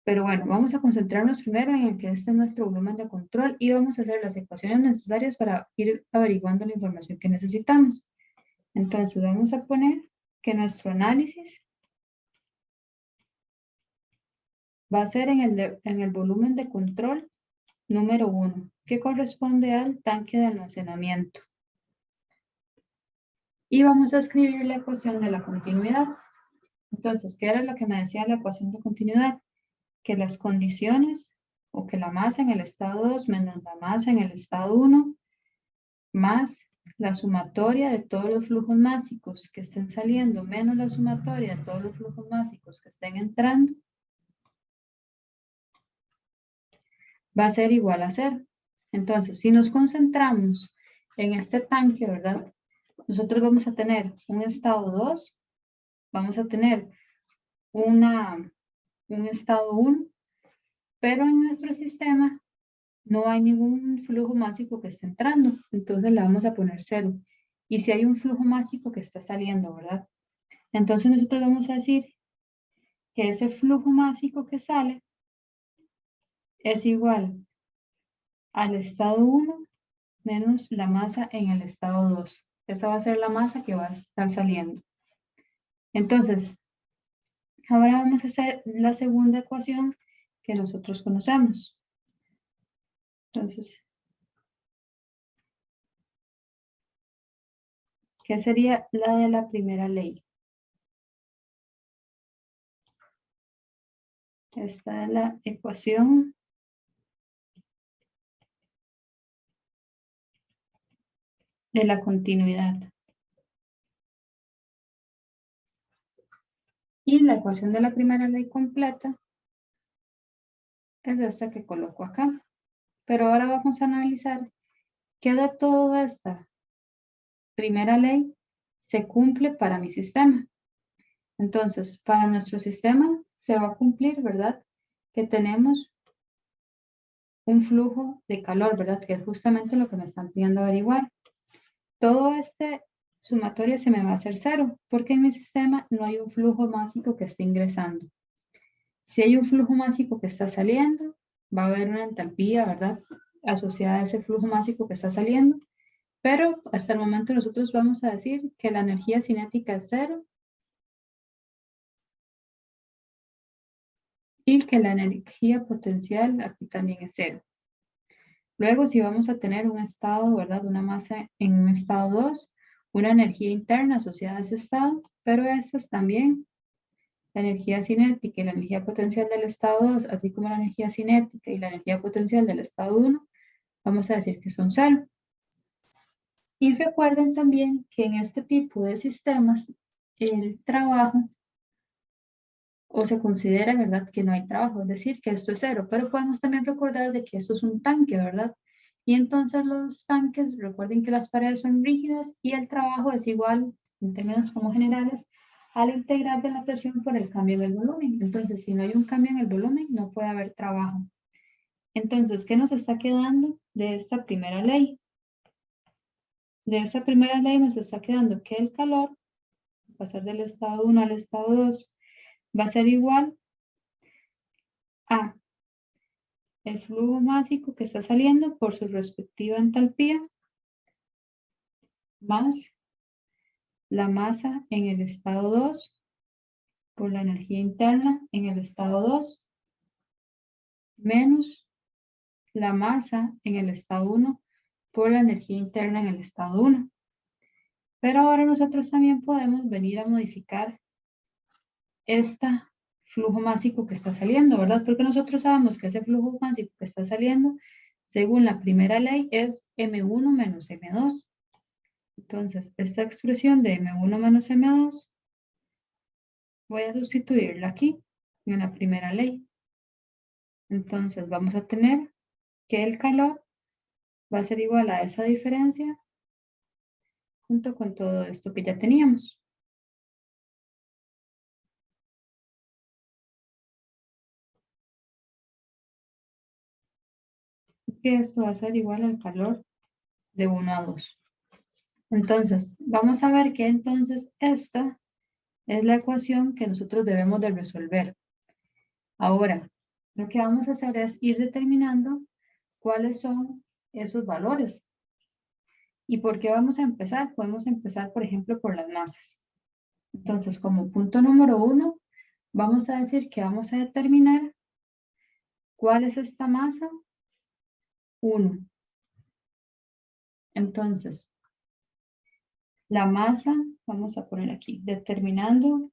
Pero bueno, vamos a concentrarnos primero en el que este es nuestro volumen de control y vamos a hacer las ecuaciones necesarias para ir averiguando la información que necesitamos. Entonces vamos a poner que nuestro análisis va a ser en el volumen de control número 1, que corresponde al tanque de almacenamiento. Y vamos a escribir la ecuación de la continuidad. Entonces, ¿qué era lo que me decía la ecuación de continuidad? Que las condiciones, o que la masa en el estado 2 menos la masa en el estado 1, más la sumatoria de todos los flujos másicos que estén saliendo menos la sumatoria de todos los flujos másicos que estén entrando va a ser igual a 0. Entonces, si nos concentramos en este tanque, ¿verdad? Nosotros vamos a tener un estado 2, vamos a tener un estado 1, pero en nuestro sistema no hay ningún flujo másico que esté entrando, entonces le vamos a poner 0. Y si hay un flujo másico que está saliendo, ¿verdad? Entonces nosotros vamos a decir que ese flujo másico que sale es igual al estado 1 menos la masa en el estado 2. Esa va a ser la masa que va a estar saliendo. Entonces, ahora vamos a hacer la segunda ecuación que nosotros conocemos. Entonces, ¿qué sería la de la primera ley? Esta es la ecuación de la continuidad. Y la ecuación de la primera ley completa es esta que coloco acá. Pero ahora vamos a analizar qué de toda esta primera ley se cumple para mi sistema. Entonces, para nuestro sistema se va a cumplir, ¿verdad? Que tenemos un flujo de calor, ¿verdad? Que es justamente lo que me están pidiendo averiguar. Todo este sumatorio se me va a hacer 0, porque en mi sistema no hay un flujo másico que esté ingresando. Si hay un flujo másico que está saliendo, va a haber una entalpía, ¿verdad? Asociada a ese flujo másico que está saliendo, pero hasta el momento nosotros vamos a decir que la energía cinética es 0 y que la energía potencial aquí también es 0. Luego, si vamos a tener un estado, ¿verdad? Una masa en un estado 2, una energía interna asociada a ese estado, pero estas también, la energía cinética y la energía potencial del estado 2, así como la energía cinética y la energía potencial del estado 1, vamos a decir que son 0. Y recuerden también que en este tipo de sistemas, el trabajo, o se considera, ¿verdad?, que no hay trabajo, es decir, que esto es 0, pero podemos también recordar de que esto es un tanque, ¿verdad? Y entonces los tanques, recuerden que las paredes son rígidas y el trabajo es igual, en términos como generales, al integral de la presión por el cambio del volumen. Entonces, si no hay un cambio en el volumen, no puede haber trabajo. Entonces, ¿qué nos está quedando de esta primera ley? De esta primera ley nos está quedando que el calor, pasar del estado 1 al estado 2, va a ser igual a el flujo másico que está saliendo por su respectiva entalpía más la masa en el estado 2 por la energía interna en el estado 2 menos la masa en el estado 1 por la energía interna en el estado 1. Pero ahora nosotros también podemos venir a modificar este flujo másico que está saliendo, ¿verdad? Porque nosotros sabemos que ese flujo másico que está saliendo, según la primera ley, es M1 menos M2. Entonces, esta expresión de M1 menos M2, voy a sustituirla aquí, en la primera ley. Entonces, vamos a tener que el calor va a ser igual a esa diferencia junto con todo esto que ya teníamos. Que esto va a ser igual al calor de 1 a 2. Entonces, vamos a ver que entonces esta es la ecuación que nosotros debemos de resolver. Ahora, lo que vamos a hacer es ir determinando cuáles son esos valores. ¿Y por qué vamos a empezar? Podemos empezar, por ejemplo, por las masas. Entonces, como punto número 1, vamos a decir que vamos a determinar cuál es esta masa. 1. Entonces, la masa, vamos a poner aquí, determinando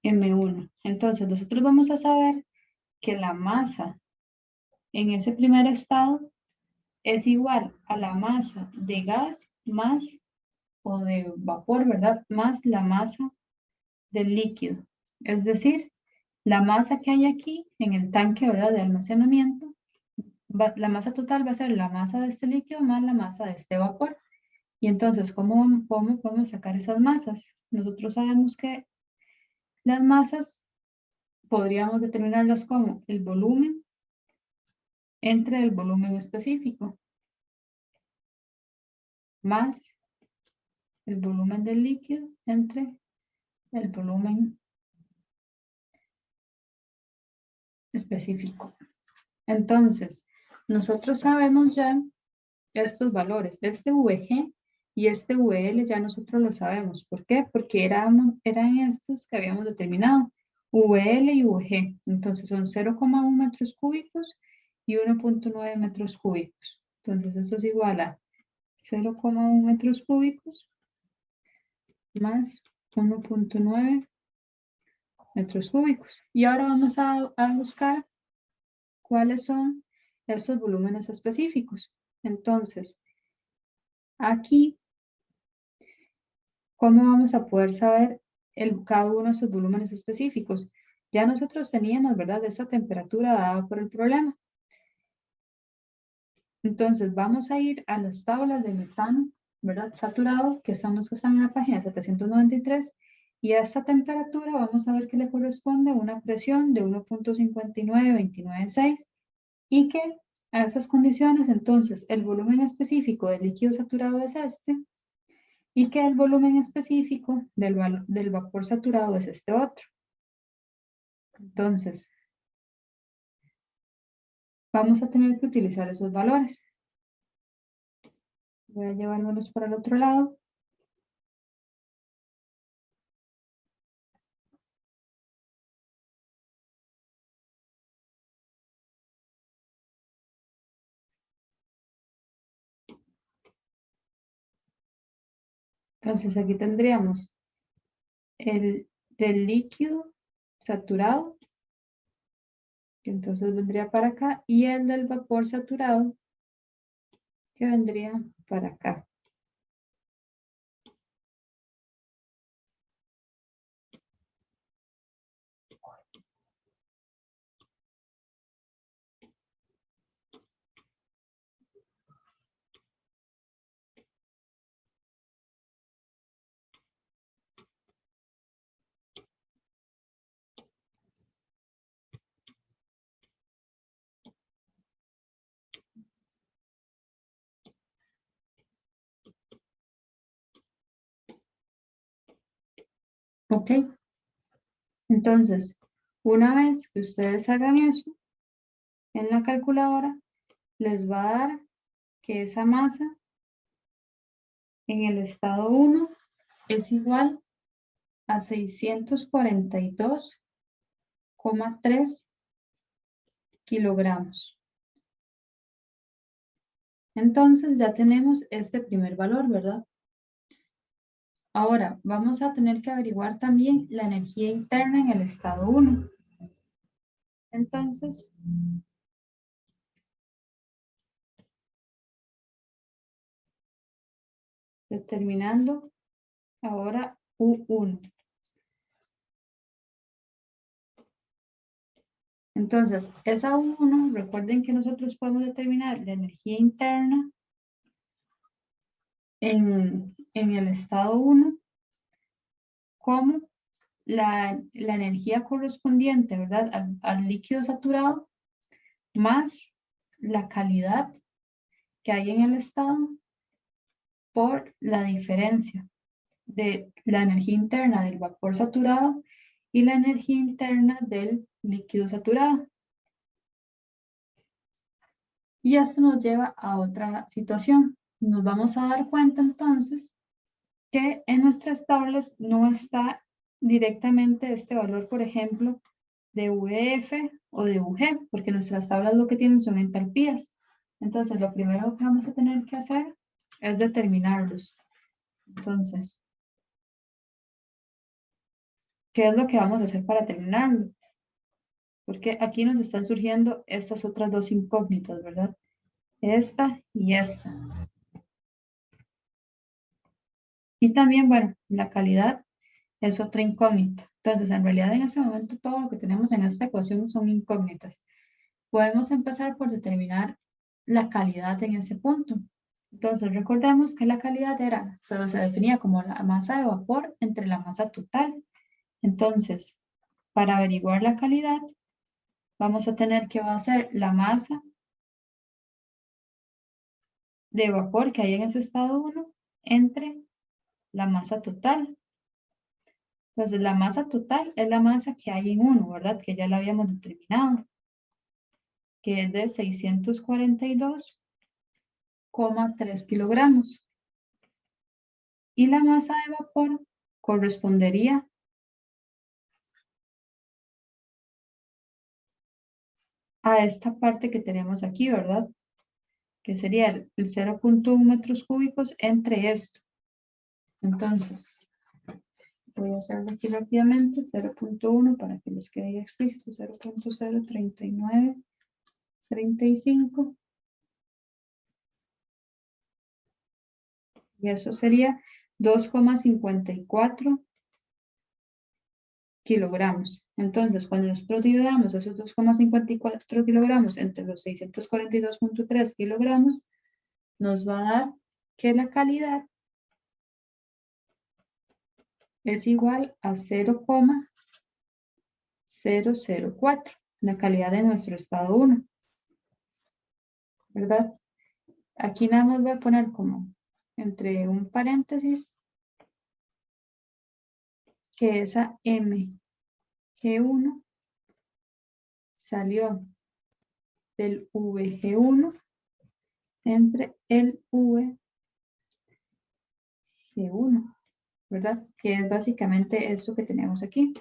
M1. Entonces, nosotros vamos a saber que la masa en ese primer estado es igual a la masa de gas más o de vapor, ¿verdad? Más la masa del líquido. Es decir, la masa que hay aquí en el tanque, ¿verdad? De almacenamiento, la masa total va a ser la masa de este líquido más la masa de este vapor. Y entonces, ¿cómo podemos sacar esas masas? Nosotros sabemos que las masas podríamos determinarlas como el volumen entre el volumen específico más el volumen del líquido entre el volumen específico. Entonces, nosotros sabemos ya estos valores, este VG y este VL ya nosotros lo sabemos. ¿Por qué? Porque eran estos que habíamos determinado, VL y VG. Entonces son 0,1 metros cúbicos y 1,9 metros cúbicos. Entonces esto es igual a 0,1 metros cúbicos más 1,9 metros cúbicos. Y ahora vamos a buscar cuáles son estos volúmenes específicos. Entonces, aquí, ¿cómo vamos a poder saber cada uno de esos volúmenes específicos? Ya nosotros teníamos, ¿verdad?, esa temperatura dada por el problema. Entonces, vamos a ir a las tablas de metano, ¿verdad?, saturado, que son los que están en la página 793, y a esta temperatura vamos a ver que le corresponde una presión de 1,5929,6 y que a esas condiciones, entonces, el volumen específico del líquido saturado es este y que el volumen específico del vapor saturado es este otro. Entonces, vamos a tener que utilizar esos valores. Voy a llevármelos para el otro lado. Entonces, aquí tendríamos el del líquido saturado, que entonces vendría para acá, y el del vapor saturado, que vendría para acá. ¿Ok? Entonces, una vez que ustedes hagan eso en la calculadora, les va a dar que esa masa en el estado 1 es igual a 642,3 kilogramos. Entonces ya tenemos este primer valor, ¿verdad? Ahora vamos a tener que averiguar también la energía interna en el estado 1. Entonces, determinando ahora U1. Entonces, esa U1, recuerden que nosotros podemos determinar la energía interna en el estado 1 como la energía correspondiente, ¿verdad?, al líquido saturado más la calidad que hay en el estado por la diferencia de la energía interna del vapor saturado y la energía interna del líquido saturado. Y esto nos lleva a otra situación. Nos vamos a dar cuenta entonces que en nuestras tablas no está directamente este valor, por ejemplo, de VF o de UG, porque nuestras tablas lo que tienen son entalpías. Entonces, lo primero que vamos a tener que hacer es determinarlos. Entonces, ¿qué es lo que vamos a hacer para terminarlo? porque aquí nos están surgiendo estas otras dos incógnitas, ¿verdad? Esta y esta. Y también, bueno, la calidad es otra incógnita. Entonces, en realidad en este momento todo lo que tenemos en esta ecuación son incógnitas. Podemos empezar por determinar la calidad en ese punto. Entonces, recordemos que la calidad era, se definía como la masa de vapor entre la masa total. Entonces, para averiguar la calidad, vamos a tener que va a ser la masa de vapor que hay en ese estado 1 entre la masa total. Entonces, la masa total es la masa que hay en 1, ¿verdad? Que ya la habíamos determinado, que es de 642,3 kilogramos. Y la masa de vapor correspondería a esta parte que tenemos aquí, ¿verdad? Que sería el 0.1 metros cúbicos entre esto. Entonces, voy a hacerlo aquí rápidamente, 0.1 para que les quede explícito, 0.03935. Y eso sería 2,54 kilogramos. Entonces, cuando nosotros dividamos esos 2,54 kilogramos entre los 642,3 kilogramos, nos va a dar que la calidad es igual a 0,004, la calidad de nuestro estado 1, ¿verdad? Aquí nada más voy a poner como entre un paréntesis que esa MG1 salió del VG1 entre el VG1, ¿verdad? Que es básicamente esto que tenemos aquí.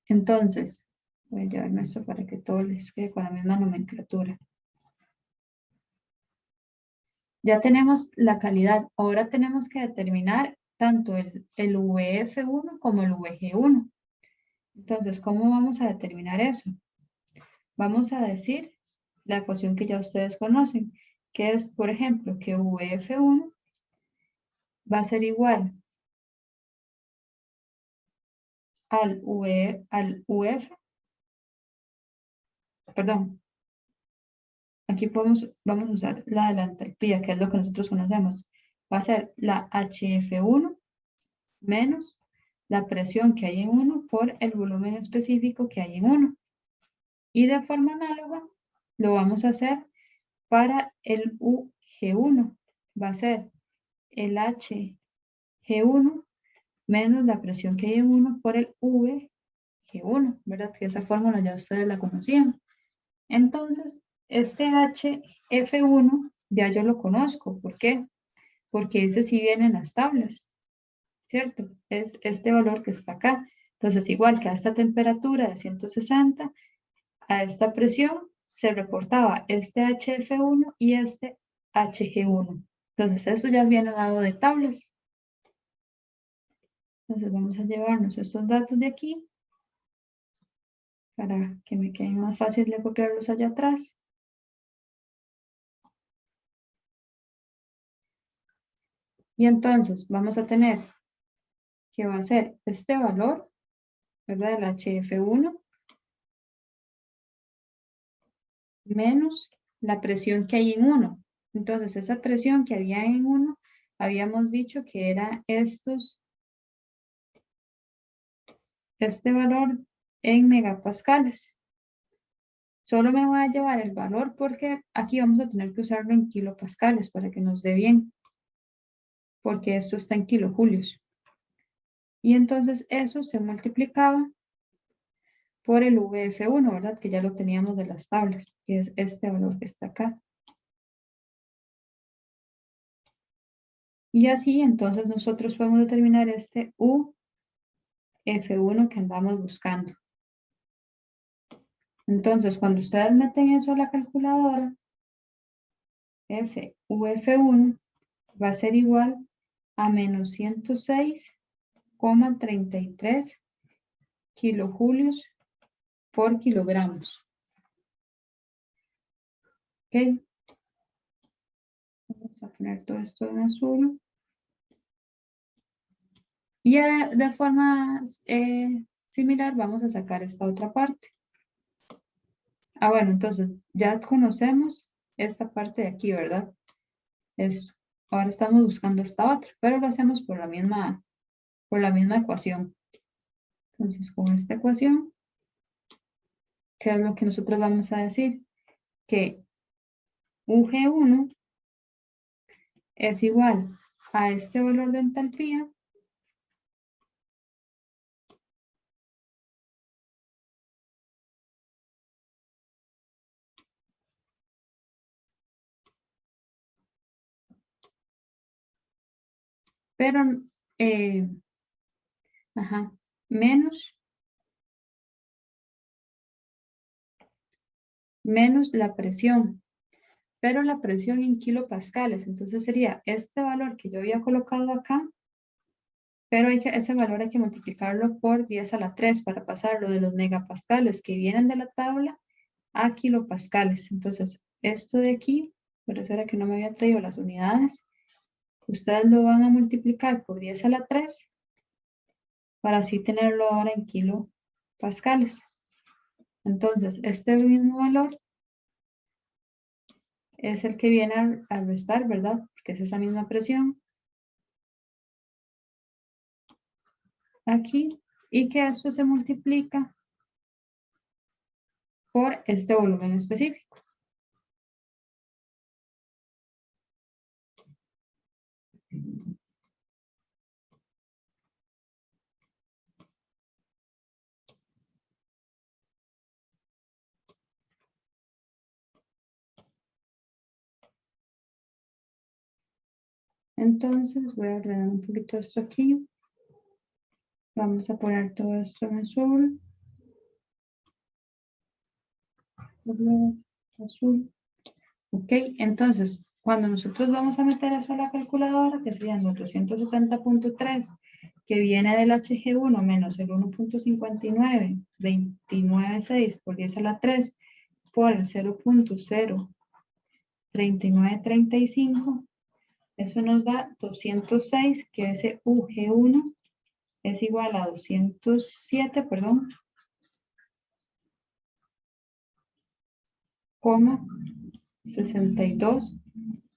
Entonces, voy a llevarme esto para que todo les quede con la misma nomenclatura. Ya tenemos la calidad. Ahora tenemos que determinar tanto el VF1 como el VG1. Entonces, ¿cómo vamos a determinar eso? Vamos a decir la ecuación que ya ustedes conocen, que es, por ejemplo, que VF1 va a ser igual al UF, perdón, aquí vamos a usar la de la entalpía, que es lo que nosotros conocemos. Va a ser la HF1 menos la presión que hay en 1 por el volumen específico que hay en 1. Y de forma análoga lo vamos a hacer para el UG1. Va a ser el HG1 menos la presión que hay en 1 por el VG1, ¿verdad? Que esa fórmula ya ustedes la conocían. Entonces, este HF1 ya yo lo conozco. ¿Por qué? Porque ese sí viene en las tablas, ¿cierto? Es este valor que está acá. Entonces, igual que a esta temperatura de 160, a esta presión se reportaba este HF1 y este HG1. Entonces, eso ya viene dado de tablas. Entonces, vamos a llevarnos estos datos de aquí para que me quede más fácil de copiarlos allá atrás. Y entonces vamos a tener que va a ser este valor, ¿verdad? El HF1 menos la presión que hay en 1. Entonces, esa presión que había en 1, habíamos dicho que era este valor en megapascales. Solo me voy a llevar el valor porque aquí vamos a tener que usarlo en kilopascales para que nos dé bien, porque esto está en kilojulios. Y entonces eso se multiplicaba por el VF1, ¿verdad? Que ya lo teníamos de las tablas, que es este valor que está acá. Y así entonces nosotros podemos determinar este UF1 que andamos buscando. Entonces, cuando ustedes meten eso a la calculadora, ese UF1 va a ser igual a menos 106,33 kilojulios por kilogramos. Ok. Vamos a poner todo esto en azul. Y de forma similar vamos a sacar esta otra parte. Bueno, entonces ya conocemos esta parte de aquí, ¿verdad? Ahora estamos buscando esta otra, pero lo hacemos por la misma ecuación. Entonces, con esta ecuación, ¿qué es lo que nosotros vamos a decir? Que UG1 es igual a este valor de entalpía pero menos la presión, pero la presión en kilopascales. Entonces sería este valor que yo había colocado acá, pero ese valor hay que multiplicarlo por 10 a la 3 para pasarlo de los megapascales que vienen de la tabla a kilopascales. Entonces, esto de aquí, por eso era que no me había traído las unidades, ustedes lo van a multiplicar por 10 a la 3 para así tenerlo ahora en kilopascales. Entonces, este mismo valor es el que viene a restar, ¿verdad? Porque es esa misma presión aquí, y que esto se multiplica por este volumen específico. Entonces voy a ordenar un poquito esto aquí. Vamos a poner todo esto en azul. Azul. Ok, entonces cuando nosotros vamos a meter eso a la calculadora, que serían los 270.3, que viene del HG1 menos el 1.59, 29.6 por 10 a la 3 por el 0.03935, eso nos da 206, que ese UG1 es igual a 207, perdón, 62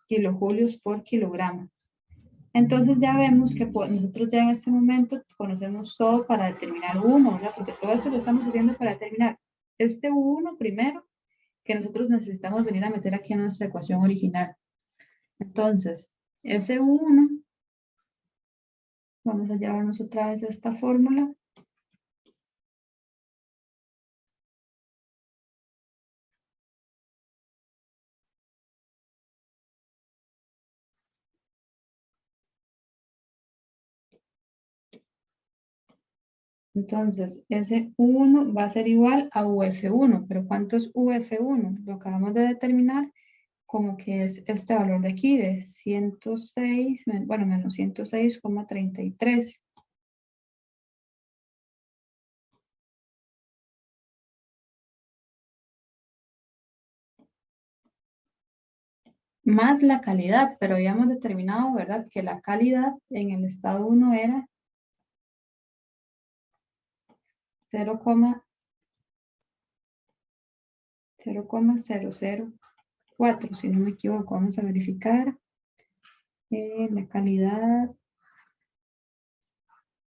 kilojulios por kilogramo. Entonces ya vemos que nosotros ya en este momento conocemos todo para determinar uno, ¿verdad? Porque todo eso lo estamos haciendo para determinar este U1 primero, que nosotros necesitamos venir a meter aquí en nuestra ecuación original. Entonces, ese U1, vamos a llevarnos otra vez a esta fórmula. Entonces, ese U1 va a ser igual a UF1, pero ¿cuánto es UF1? Lo acabamos de determinar como que es este valor de aquí, de 106, bueno, menos 106,33. Más la calidad, pero habíamos determinado, ¿verdad? Que la calidad en el estado 1 era 0,004, si no me equivoco. Vamos a verificar. La calidad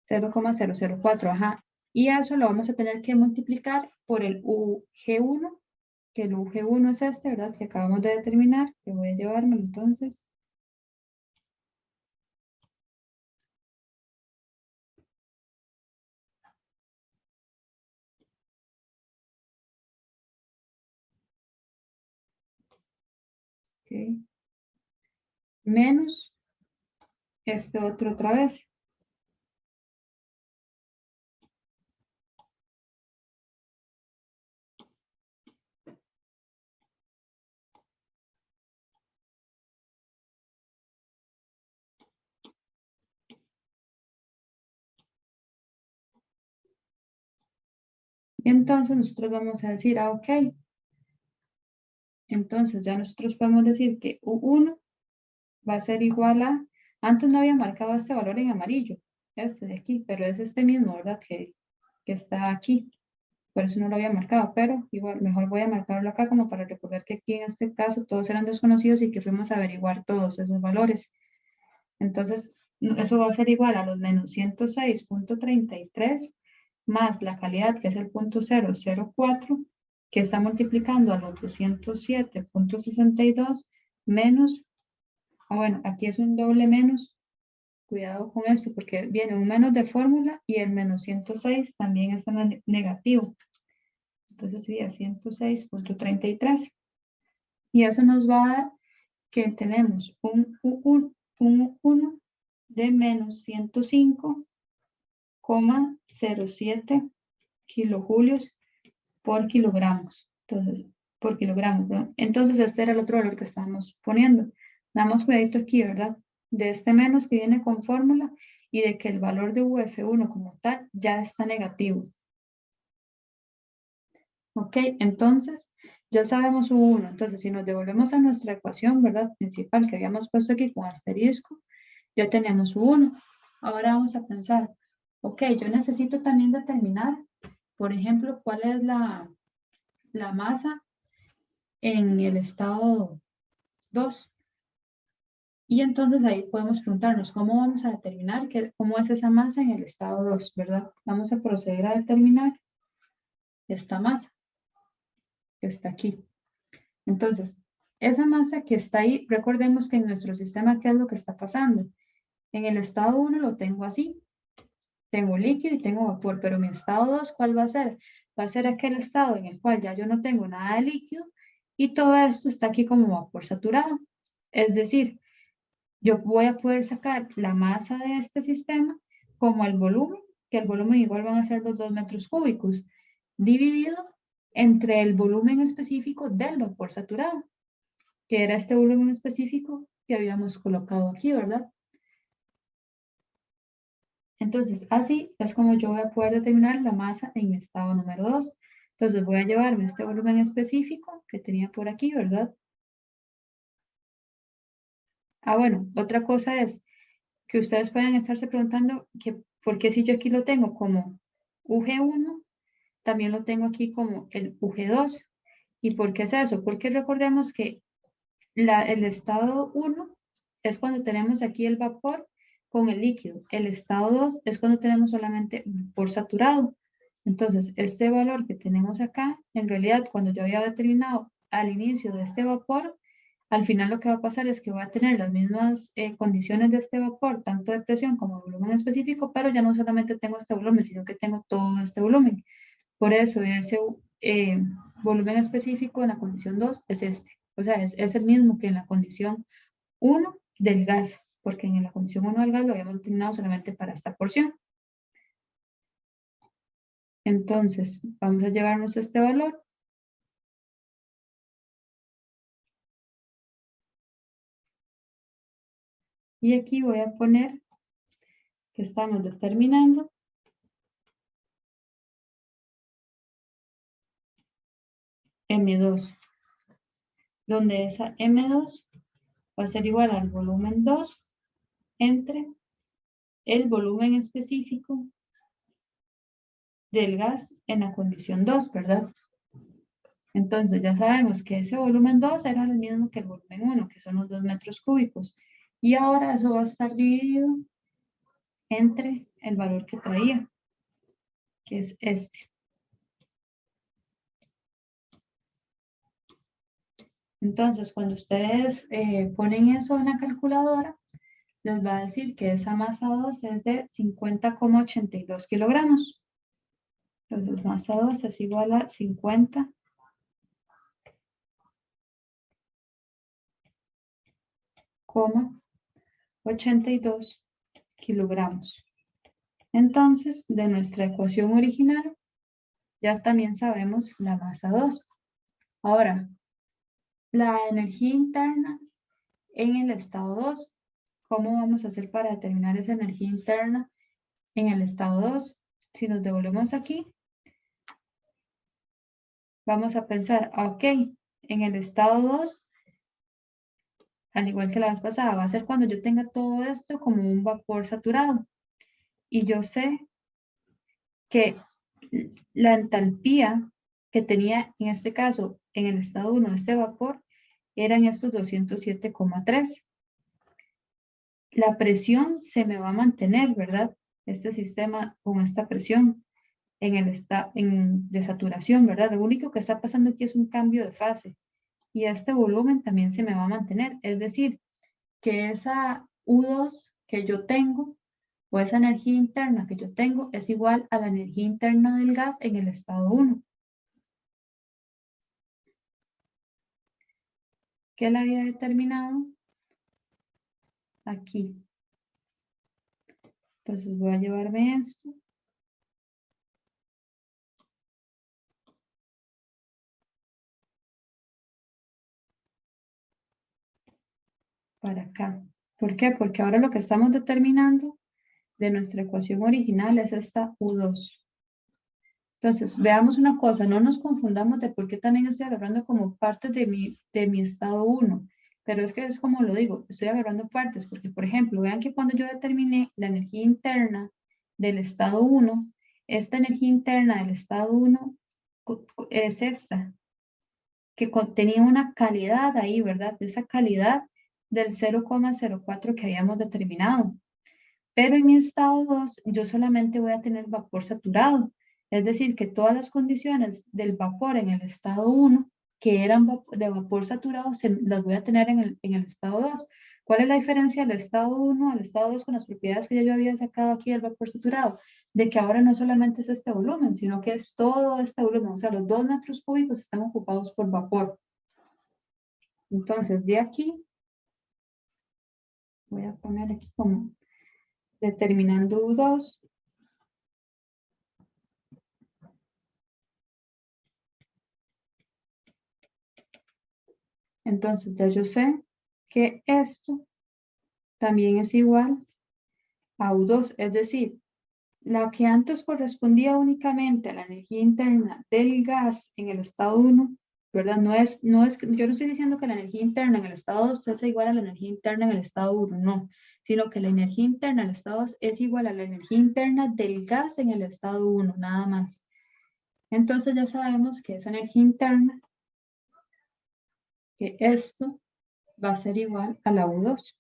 0,004, ajá. Y eso lo vamos a tener que multiplicar por el UG1, que el UG1 es este, ¿verdad? Que acabamos de determinar, que voy a llevármelo entonces. Okay. Menos este otro otra vez. Y entonces nosotros vamos a decir, ok. Entonces ya nosotros podemos decir que U1 va a ser igual a, antes no había marcado este valor en amarillo, este de aquí, pero es este mismo, ¿verdad? Que está aquí. Por eso no lo había marcado, pero igual mejor voy a marcarlo acá como para recordar que aquí en este caso todos eran desconocidos y que fuimos a averiguar todos esos valores. Entonces, eso va a ser igual a los menos 106.33 más la calidad, que es el punto 004, que está multiplicando a los 207.62 menos, bueno, aquí es un doble menos, cuidado con esto, porque viene un menos de fórmula y el menos 106 también está negativo. Entonces sería 106.33. Y eso nos va a dar que tenemos un U1 de menos 105,07 kilojulios por kilogramos. Entonces, por kilogramo, ¿no? Entonces, este era el otro valor que estábamos poniendo. Damos cuidadito aquí, ¿verdad? De este menos que viene con fórmula y de que el valor de UF1 como tal ya está negativo. Ok, entonces ya sabemos U1. Entonces, si nos devolvemos a nuestra ecuación, ¿verdad? Principal que habíamos puesto aquí con asterisco, ya tenemos U1. Ahora vamos a pensar, ok, yo necesito también determinar, por ejemplo, cuál es la masa en el estado 2. Y entonces ahí podemos preguntarnos cómo vamos a determinar cómo es esa masa en el estado 2, ¿verdad? Vamos a proceder a determinar esta masa que está aquí. Entonces, esa masa que está ahí, recordemos que en nuestro sistema, ¿qué es lo que está pasando? En el estado 1 lo tengo así, tengo líquido y tengo vapor, pero mi estado 2, ¿cuál va a ser? Va a ser aquel estado en el cual ya yo no tengo nada de líquido y todo esto está aquí como vapor saturado. Es decir, yo voy a poder sacar la masa de este sistema como el volumen, que el volumen igual van a ser los 2 metros cúbicos, dividido entre el volumen específico del vapor saturado, que era este volumen específico que habíamos colocado aquí, ¿verdad? Entonces, así es como yo voy a poder determinar la masa en estado número 2. Entonces, voy a llevarme este volumen específico que tenía por aquí, ¿verdad? Ah, bueno, otra cosa es que ustedes pueden estarse preguntando que por qué si yo aquí lo tengo como UG1, también lo tengo aquí como el UG2. ¿Y por qué es eso? Porque recordemos que el estado 1 es cuando tenemos aquí el vapor con el líquido. El estado 2 es cuando tenemos solamente vapor saturado. Entonces, este valor que tenemos acá, en realidad, cuando yo había determinado al inicio de este vapor, al final lo que va a pasar es que voy a tener las mismas condiciones de este vapor, tanto de presión como de volumen específico, pero ya no solamente tengo este volumen, sino que tengo todo este volumen. Por eso ese volumen específico en la condición 2 es este. O sea, es el mismo que en la condición 1 del gas, porque en la condición 1 del gas lo habíamos determinado solamente para esta porción. Entonces, vamos a llevarnos este valor. Y aquí voy a poner que estamos determinando M2, donde esa M2 va a ser igual al volumen 2 entre el volumen específico del gas en la condición 2, ¿verdad? Entonces ya sabemos que ese volumen 2 era el mismo que el volumen 1, que son los 2 metros cúbicos. Y ahora eso va a estar dividido entre el valor que traía, que es este. Entonces, cuando ustedes ponen eso en la calculadora, les va a decir que esa masa 2 es de 50,82 kilogramos. Entonces, masa 2 es igual a 50,82 kilogramos. Entonces, de nuestra ecuación original, ya también sabemos la masa 2. Ahora, la energía interna en el estado 2. ¿Cómo vamos a hacer para determinar esa energía interna en el estado 2? Si nos devolvemos aquí, vamos a pensar, ok, en el estado 2, al igual que la vez pasada, va a ser cuando yo tenga todo esto como un vapor saturado. Y yo sé que la entalpía que tenía en este caso en el estado 1 de este vapor eran estos 207,3. La presión se me va a mantener, ¿verdad? Este sistema con esta presión de saturación, ¿verdad? Lo único que está pasando aquí es un cambio de fase y este volumen también se me va a mantener. Es decir, que esa U2 que yo tengo o esa energía interna que yo tengo es igual a la energía interna del gas en el estado 1. ¿Qué la había determinado? Aquí. Entonces voy a llevarme esto. Para acá. ¿Por qué? Porque ahora lo que estamos determinando de nuestra ecuación original es esta U2. Entonces, veamos una cosa, no nos confundamos de por qué también estoy agarrando como partes de mi estado 1, pero es que es como lo digo, estoy agarrando partes, porque por ejemplo, vean que cuando yo determiné la energía interna del estado 1, esta energía interna del estado 1 es esta, que tenía una calidad ahí, ¿verdad? Esa calidad del 0,04 que habíamos determinado. Pero en mi estado 2 yo solamente voy a tener vapor saturado. Es decir, que todas las condiciones del vapor en el estado 1, que eran de vapor saturado, las voy a tener en el estado 2. ¿Cuál es la diferencia del estado 1 al estado 2 con las propiedades que ya yo había sacado aquí del vapor saturado? De que ahora no solamente es este volumen, sino que es todo este volumen. O sea, los 2 metros cúbicos están ocupados por vapor. Entonces, de aquí, voy a poner aquí como determinando U2. Entonces ya yo sé que esto también es igual a U2, es decir, la que antes correspondía únicamente a la energía interna del gas en el estado 1, ¿verdad? Yo no estoy diciendo que la energía interna en el estado 2 sea igual a la energía interna en el estado 1, no, sino que la energía interna en el estado 2 es igual a la energía interna del gas en el estado 1, nada más. Entonces ya sabemos que esa energía interna, que esto va a ser igual a la U2.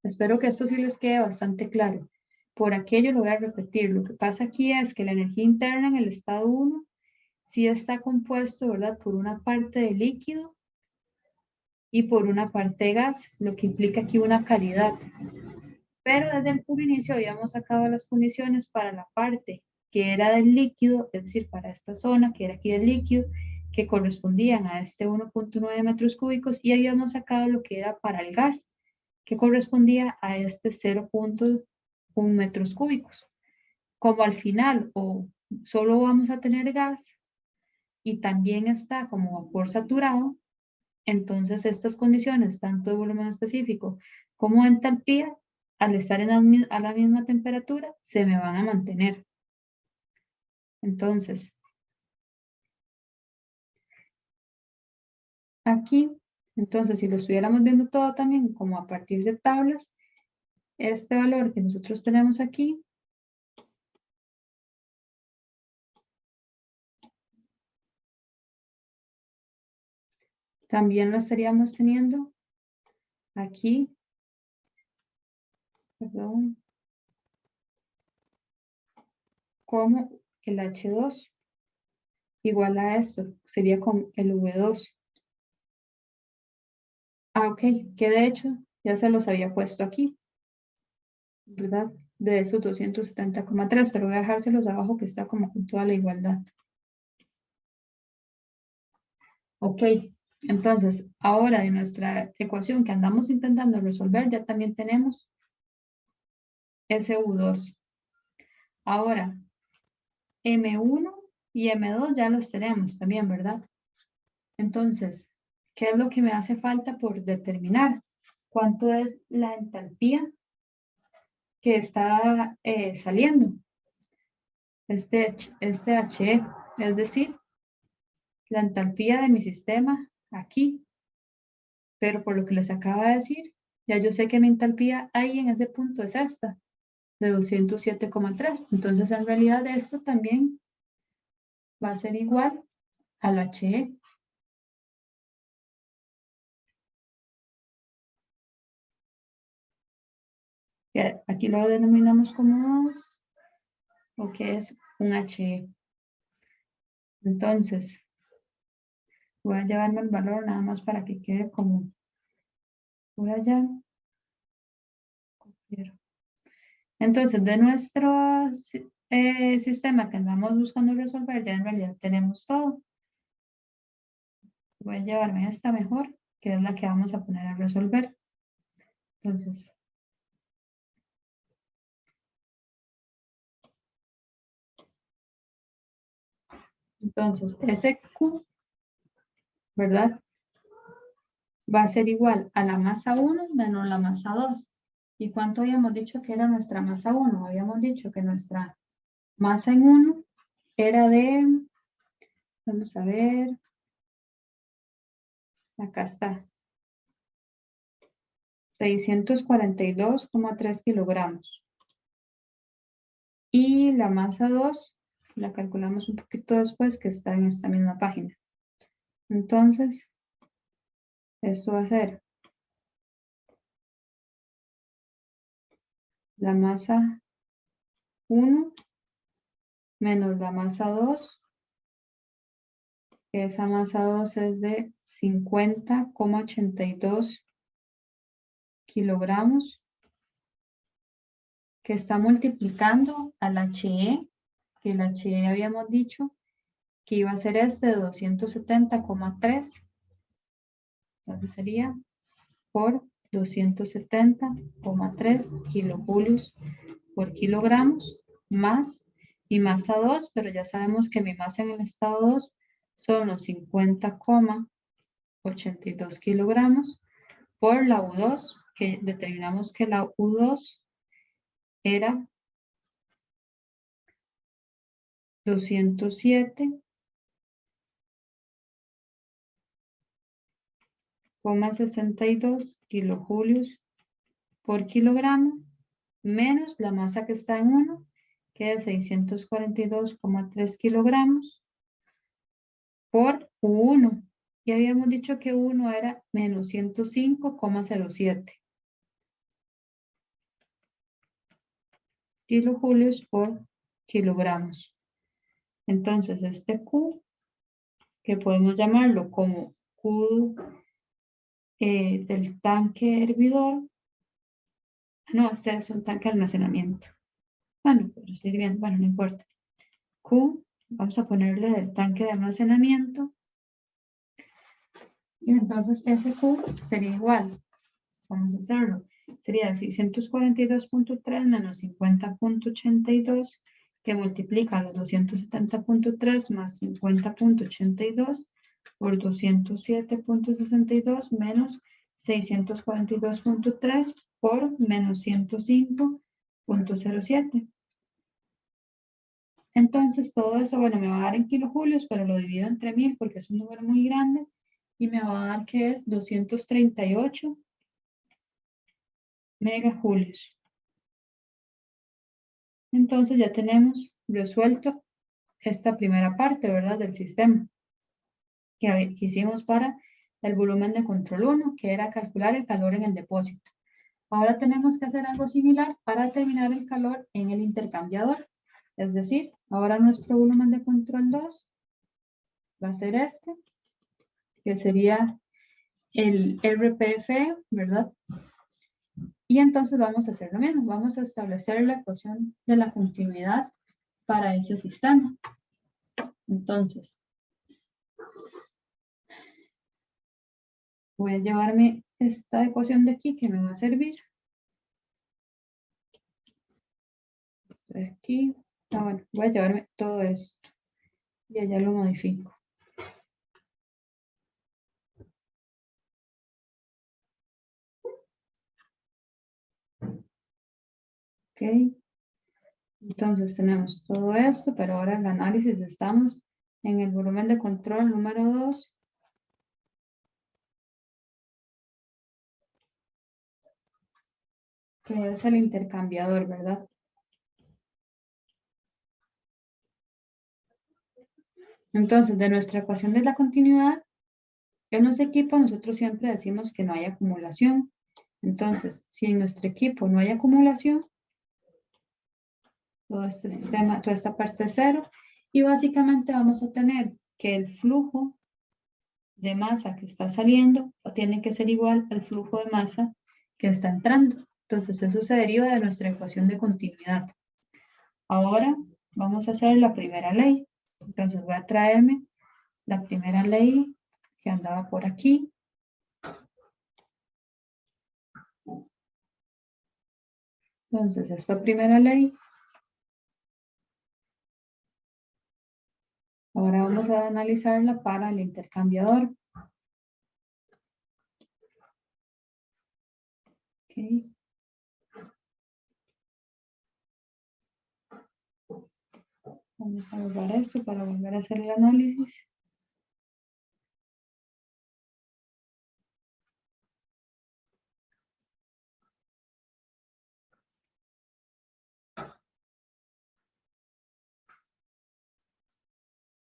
Espero que esto sí les quede bastante claro. Por aquello lo voy a repetir. Lo que pasa aquí es que la energía interna en el estado 1 sí está compuesto, ¿verdad? Por una parte de líquido y por una parte de gas, lo que implica aquí una calidad. Pero desde el puro inicio habíamos sacado las condiciones para la parte que era del líquido, es decir, para esta zona que era aquí del líquido, que correspondían a este 1,9 metros cúbicos y habíamos sacado lo que era para el gas, que correspondía a este 0,1 metros cúbicos. Como al final o solo vamos a tener gas y también está como vapor saturado, entonces estas condiciones, tanto de volumen específico como de entalpía, al estar a la misma temperatura, se me van a mantener. Entonces, aquí, entonces si lo estuviéramos viendo todo también como a partir de tablas, este valor que nosotros tenemos aquí también lo estaríamos teniendo aquí, perdón, como el H2 igual a esto, sería con el V2. Ah, ok, que de hecho ya se los había puesto aquí, ¿verdad? De esos 270,3, pero voy a dejárselos abajo que está como con toda la igualdad. Ok, entonces ahora de nuestra ecuación que andamos intentando resolver ya también tenemos ese U2. Ahora, M1 y M2 ya los tenemos también, ¿verdad? Entonces, ¿qué es lo que me hace falta por determinar? ¿Cuánto es la entalpía que está saliendo? este HE, es decir, la entalpía de mi sistema aquí. Pero por lo que les acabo de decir, ya yo sé que mi entalpía ahí en ese punto es esta, de 207,3. Entonces, en realidad, esto también va a ser igual al HE. Que aquí lo denominamos como 2, o que es un HE. Entonces, voy a llevarme el valor nada más para que quede como por allá. Entonces, de nuestro sistema que andamos buscando resolver, ya en realidad tenemos todo. Voy a llevarme esta mejor, que es la que vamos a poner a resolver. Entonces, ese Q, ¿verdad? Va a ser igual a la masa 1 menos la masa 2. ¿Y cuánto habíamos dicho que era nuestra masa 1? Habíamos dicho que nuestra masa en 1 era de, vamos a ver, acá está, 642,3 kilogramos. Y la masa 2 la calculamos un poquito después, que está en esta misma página. Entonces, esto va a ser la masa 1 menos la masa 2, que esa masa 2 es de 50,82 kilogramos, que está multiplicando al HE, que el HE habíamos dicho que iba a ser este de 270,3. Entonces sería por 270,3 kilojulios por kilogramos más mi masa 2, pero ya sabemos que mi masa en el estado 2 son los 50,82 kilogramos por la U2, que determinamos que la U2 era 207,62 kilojulios por kilogramo, menos la masa que está en 1, que es 642,3 kilogramos, por U1. Y habíamos dicho que U1 era menos 105,07 kilojulios por kilogramos. Entonces, este Q, que podemos llamarlo como Q del tanque hervidor, no, este es un tanque de almacenamiento. Bueno, pero estoy bien, bueno, no importa. Q, vamos a ponerle del tanque de almacenamiento. Y entonces ese Q sería igual. Vamos a hacerlo. Sería 642,3 menos 50,82, que multiplica los 270,3 más 50,82 por 207,62 menos 642,3 por menos 105,07. Entonces todo eso, bueno, me va a dar en kilojulios, pero lo divido entre 1000 porque es un número muy grande y me va a dar que es 238 megajulios. Entonces ya tenemos resuelto esta primera parte, ¿verdad? Del sistema que hicimos para el volumen de control 1, que era calcular el calor en el depósito. Ahora tenemos que hacer algo similar para determinar el calor en el intercambiador. Es decir, ahora nuestro volumen de control 2 va a ser este, que sería el RPF, ¿verdad? Y entonces vamos a hacer lo mismo. Vamos a establecer la ecuación de la continuidad para ese sistema. Entonces, voy a llevarme esta ecuación de aquí que me va a servir. Aquí, bueno, voy a llevarme todo esto y allá lo modifico. Ok, Entonces tenemos todo esto, pero ahora en el análisis estamos en el volumen de control número 2. Que es el intercambiador, ¿verdad? Entonces, de nuestra ecuación de la continuidad, en los equipos nosotros siempre decimos que no hay acumulación. Entonces, si en nuestro equipo no hay acumulación, todo este sistema, toda esta parte es cero, y básicamente vamos a tener que el flujo de masa que está saliendo tiene que ser igual al flujo de masa que está entrando. Entonces, eso se deriva de nuestra ecuación de continuidad. Ahora vamos a hacer la primera ley. Entonces, voy a traerme la primera ley que andaba por aquí. Entonces, esta primera ley, ahora vamos a analizarla para el intercambiador. Okay. Vamos a borrar esto para volver a hacer el análisis.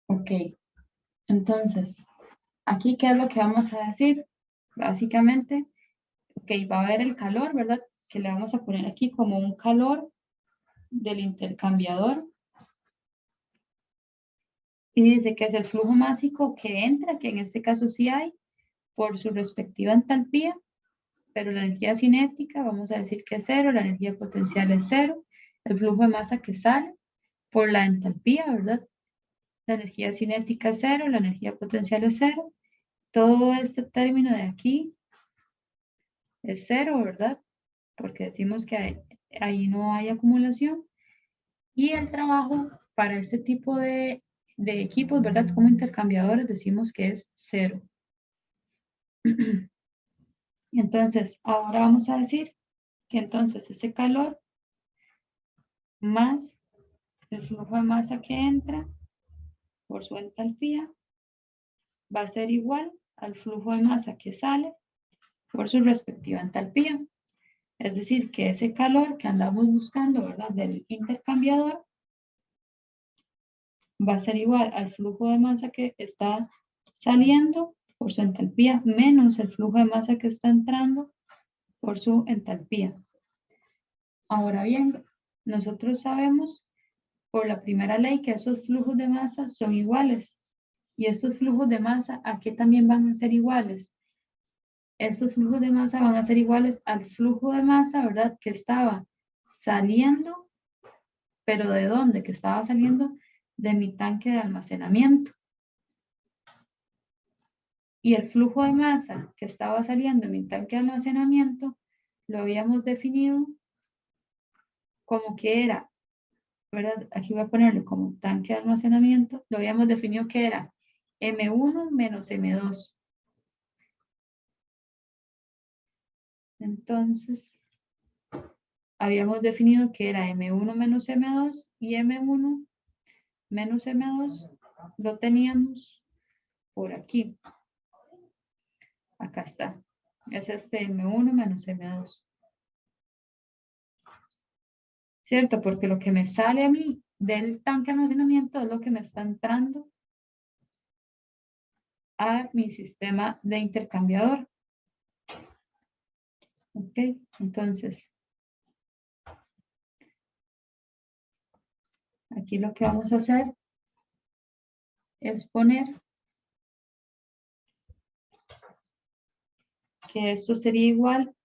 Ok, entonces, aquí, ¿qué es lo que vamos a decir? Básicamente, ok, va a haber el calor, ¿verdad? Que le vamos a poner aquí como un calor del intercambiador. Y dice que es el flujo másico que entra, que en este caso sí hay, por su respectiva entalpía, pero la energía cinética, vamos a decir que es cero, la energía potencial es cero, el flujo de masa que sale por la entalpía, ¿verdad? La energía cinética es cero, la energía potencial es cero, todo este término de aquí es cero, ¿verdad? Porque decimos que ahí no hay acumulación, y el trabajo para este tipo de equipos, ¿verdad? Como intercambiadores decimos que es cero. Entonces, ahora vamos a decir que entonces ese calor más el flujo de masa que entra por su entalpía va a ser igual al flujo de masa que sale por su respectiva entalpía. Es decir, que ese calor que andamos buscando, ¿verdad? Del intercambiador va a ser igual al flujo de masa que está saliendo por su entalpía menos el flujo de masa que está entrando por su entalpía. Ahora bien, nosotros sabemos por la primera ley que esos flujos de masa son iguales. Y estos flujos de masa, ¿a qué también van a ser iguales? Estos flujos de masa van a ser iguales al flujo de masa, ¿verdad? Que estaba saliendo, pero ¿de dónde? Que estaba saliendo de mi tanque de almacenamiento. Y el flujo de masa que estaba saliendo de mi tanque de almacenamiento lo habíamos definido como que era, ¿verdad? Aquí voy a ponerlo como tanque de almacenamiento. Lo habíamos definido que era M1 menos M2. Entonces, habíamos definido que era M1 menos M2 y M1 menos M2 lo teníamos por aquí. Acá está. Es este M1 menos M2. ¿Cierto? Porque lo que me sale a mí del tanque de almacenamiento es lo que me está entrando a mi sistema de intercambiador. Ok, entonces aquí lo que vamos a hacer es poner que esto sería igual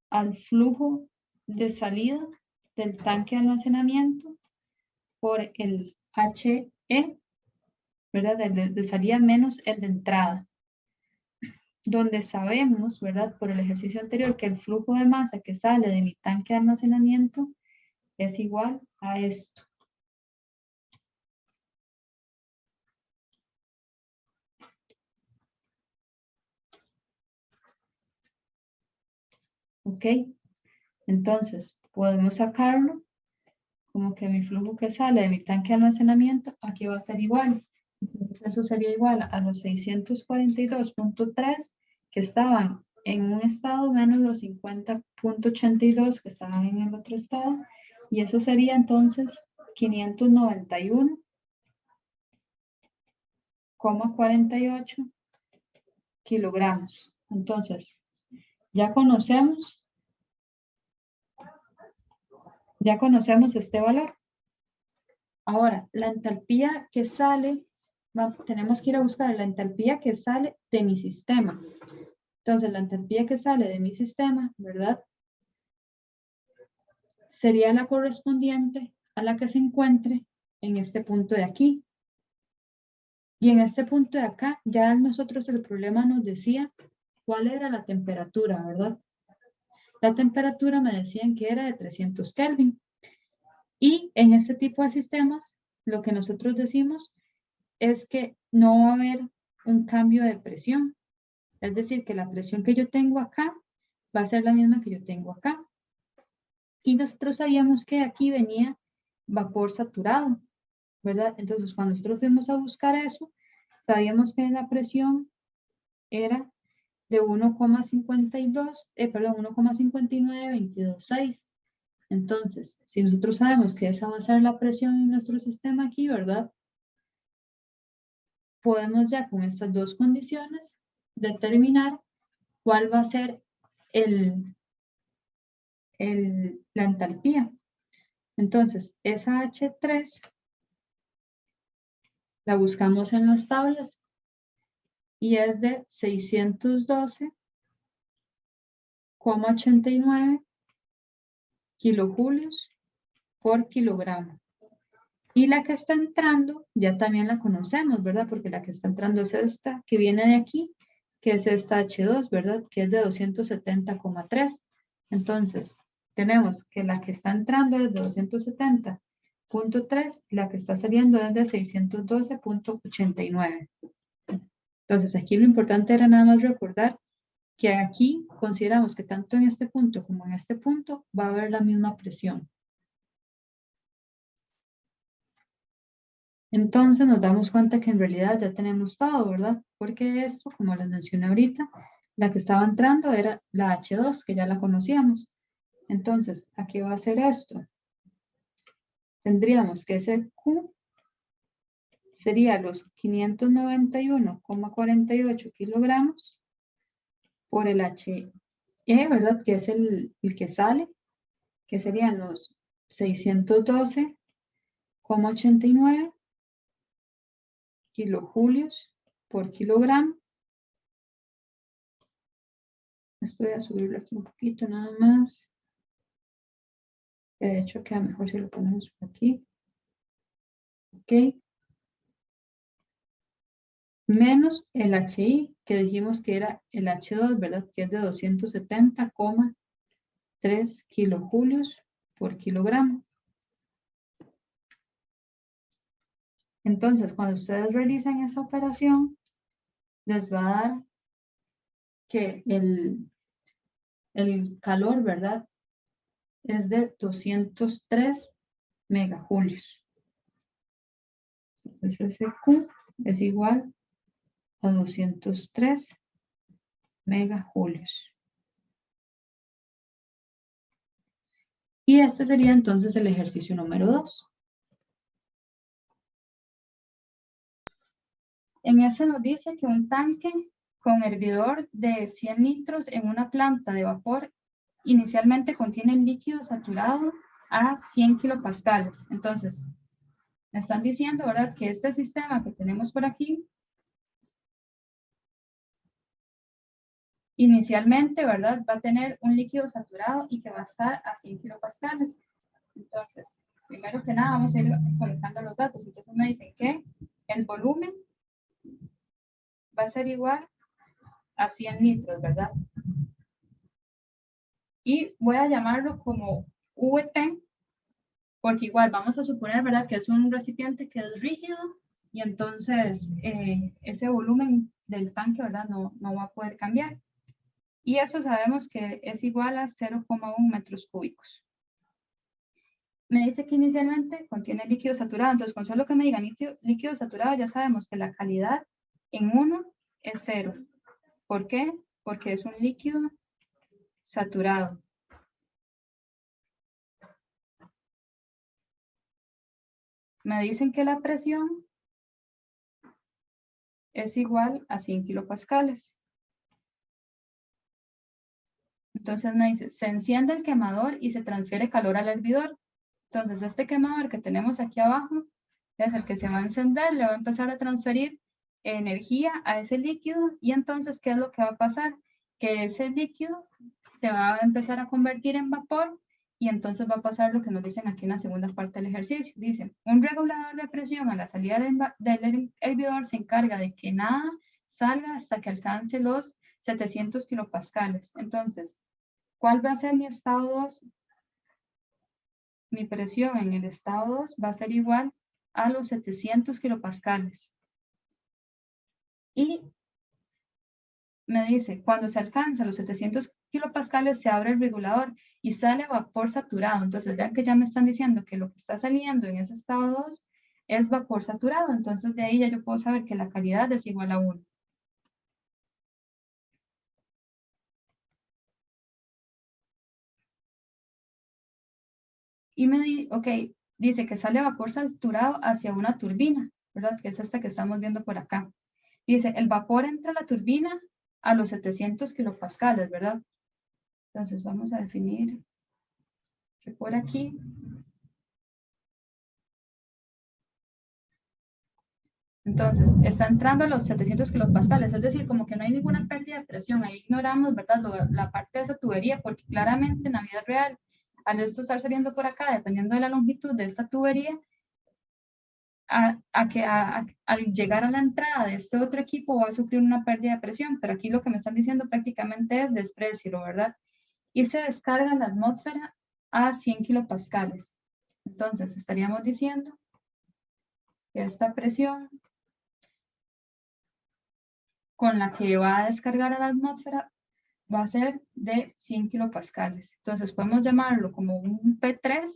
al flujo de salida del tanque de almacenamiento por el HE, ¿verdad? El de salida menos el de entrada, donde sabemos, ¿verdad? Por el ejercicio anterior que el flujo de masa que sale de mi tanque de almacenamiento es igual a esto. ¿Ok? Entonces, podemos sacarlo como que mi flujo que sale de mi tanque de almacenamiento aquí va a ser igual. Entonces eso sería igual a los 642.3 que estaban en un estado menos los 50.82 que estaban en el otro estado. Y eso sería entonces 591,48 kilogramos. Entonces, ya conocemos este valor. Ahora, la entalpía que sale, tenemos que ir a buscar la entalpía que sale de mi sistema. Entonces, la entalpía que sale de mi sistema, ¿verdad? Sería la correspondiente a la que se encuentre en este punto de aquí. Y en este punto de acá, ya nosotros el problema nos decía cuál era la temperatura, ¿verdad? La temperatura me decían que era de 300 Kelvin. Y en este tipo de sistemas, lo que nosotros decimos es que no va a haber un cambio de presión. Es decir, que la presión que yo tengo acá va a ser la misma que yo tengo acá. Y nosotros sabíamos que aquí venía vapor saturado, ¿verdad? Entonces, cuando nosotros fuimos a buscar eso, sabíamos que la presión era de 1,592226. Entonces, si nosotros sabemos que esa va a ser la presión en nuestro sistema aquí, ¿verdad? Podemos ya con estas dos condiciones determinar cuál va a ser la entalpía. Entonces, esa H3 la buscamos en las tablas y es de 612,89 kilojulios por kilogramo. Y la que está entrando, ya también la conocemos, ¿verdad? Porque la que está entrando es esta, que viene de aquí, que es esta H2, ¿verdad? Que es de 270,3. Entonces, tenemos que la que está entrando es de 270,3 y la que está saliendo es de 612,89. Entonces, aquí lo importante era nada más recordar que aquí consideramos que tanto en este punto como en este punto va a haber la misma presión. Entonces nos damos cuenta que en realidad ya tenemos todo, ¿verdad? Porque esto, como les mencioné ahorita, la que estaba entrando era la H2, que ya la conocíamos. Entonces, ¿a qué va a ser esto? Tendríamos que ese Q sería los 591,48 kilogramos por el HE, ¿verdad? Que es el que sale, que serían los 612,89 kilojulios por kilogramo. Esto voy a subirlo aquí un poquito nada más. De hecho, queda mejor si lo ponemos por aquí. Ok. Menos el HI, que dijimos que era el H2, ¿verdad? Que es de 270,3 kilojulios por kilogramo. Entonces, cuando ustedes realizan esa operación, les va a dar que el calor, ¿verdad? Es de 203 megajulios. Entonces, ese Q es igual a 203 megajulios. Y este sería entonces el ejercicio número 2. En ese nos dice que un tanque con hervidor de 100 litros en una planta de vapor inicialmente contiene líquido saturado a 100 kilopascales. Entonces, me están diciendo, ¿verdad?, que este sistema que tenemos por aquí, inicialmente, ¿verdad?, va a tener un líquido saturado y que va a estar a 100 kilopascales. Entonces, primero que nada, vamos a ir colocando los datos. Entonces me dicen que el volumen va a ser igual a 100 litros, ¿verdad? Y voy a llamarlo como VT, porque igual vamos a suponer, ¿verdad?, que es un recipiente que es rígido y entonces ese volumen del tanque, ¿verdad?, no va a poder cambiar. Y eso sabemos que es igual a 0,1 metros cúbicos. me dice que inicialmente contiene líquido saturado, entonces con solo que me digan líquido saturado ya sabemos que la calidad en 1 es 0. ¿Por qué? Porque es un líquido saturado. Me dicen que la presión es igual a 100 kilopascales. Entonces me dice, se enciende el quemador y se transfiere calor al hervidor. Entonces este quemador que tenemos aquí abajo es el que se va a encender, le va a empezar a transferir energía a ese líquido y entonces, ¿qué es lo que va a pasar? Que ese líquido se va a empezar a convertir en vapor y entonces va a pasar lo que nos dicen aquí en la segunda parte del ejercicio. Dicen, un regulador de presión a la salida del hervidor se encarga de que nada salga hasta que alcance los 700 kilopascales. Entonces, ¿cuál va a ser mi estado 2? Mi presión en el estado 2 va a ser igual a los 700 kilopascales. Y me dice, cuando se alcanza los 700 kilopascales se abre el regulador y sale vapor saturado. Entonces vean que ya me están diciendo que lo que está saliendo en ese estado 2 es vapor saturado. Entonces de ahí ya yo puedo saber que la calidad es igual a 1. Y dice que sale vapor saturado hacia una turbina, ¿verdad? Que es esta que estamos viendo por acá. Dice, el vapor entra a la turbina a los 700 kilopascales, ¿verdad? Entonces vamos a definir que por aquí entonces está entrando a los 700 kilopascales, es decir, como que no hay ninguna pérdida de presión. Ahí ignoramos, ¿verdad? La parte de esa tubería, porque claramente en la vida real, al esto estar saliendo por acá, dependiendo de la longitud de esta tubería, al llegar a la entrada de este otro equipo va a sufrir una pérdida de presión, pero aquí lo que me están diciendo prácticamente es despreciarlo, ¿verdad? Y se descarga en la atmósfera a 100 kilopascales. Entonces estaríamos diciendo que esta presión con la que va a descargar a la atmósfera va a ser de 100 kilopascales. Entonces podemos llamarlo como un P3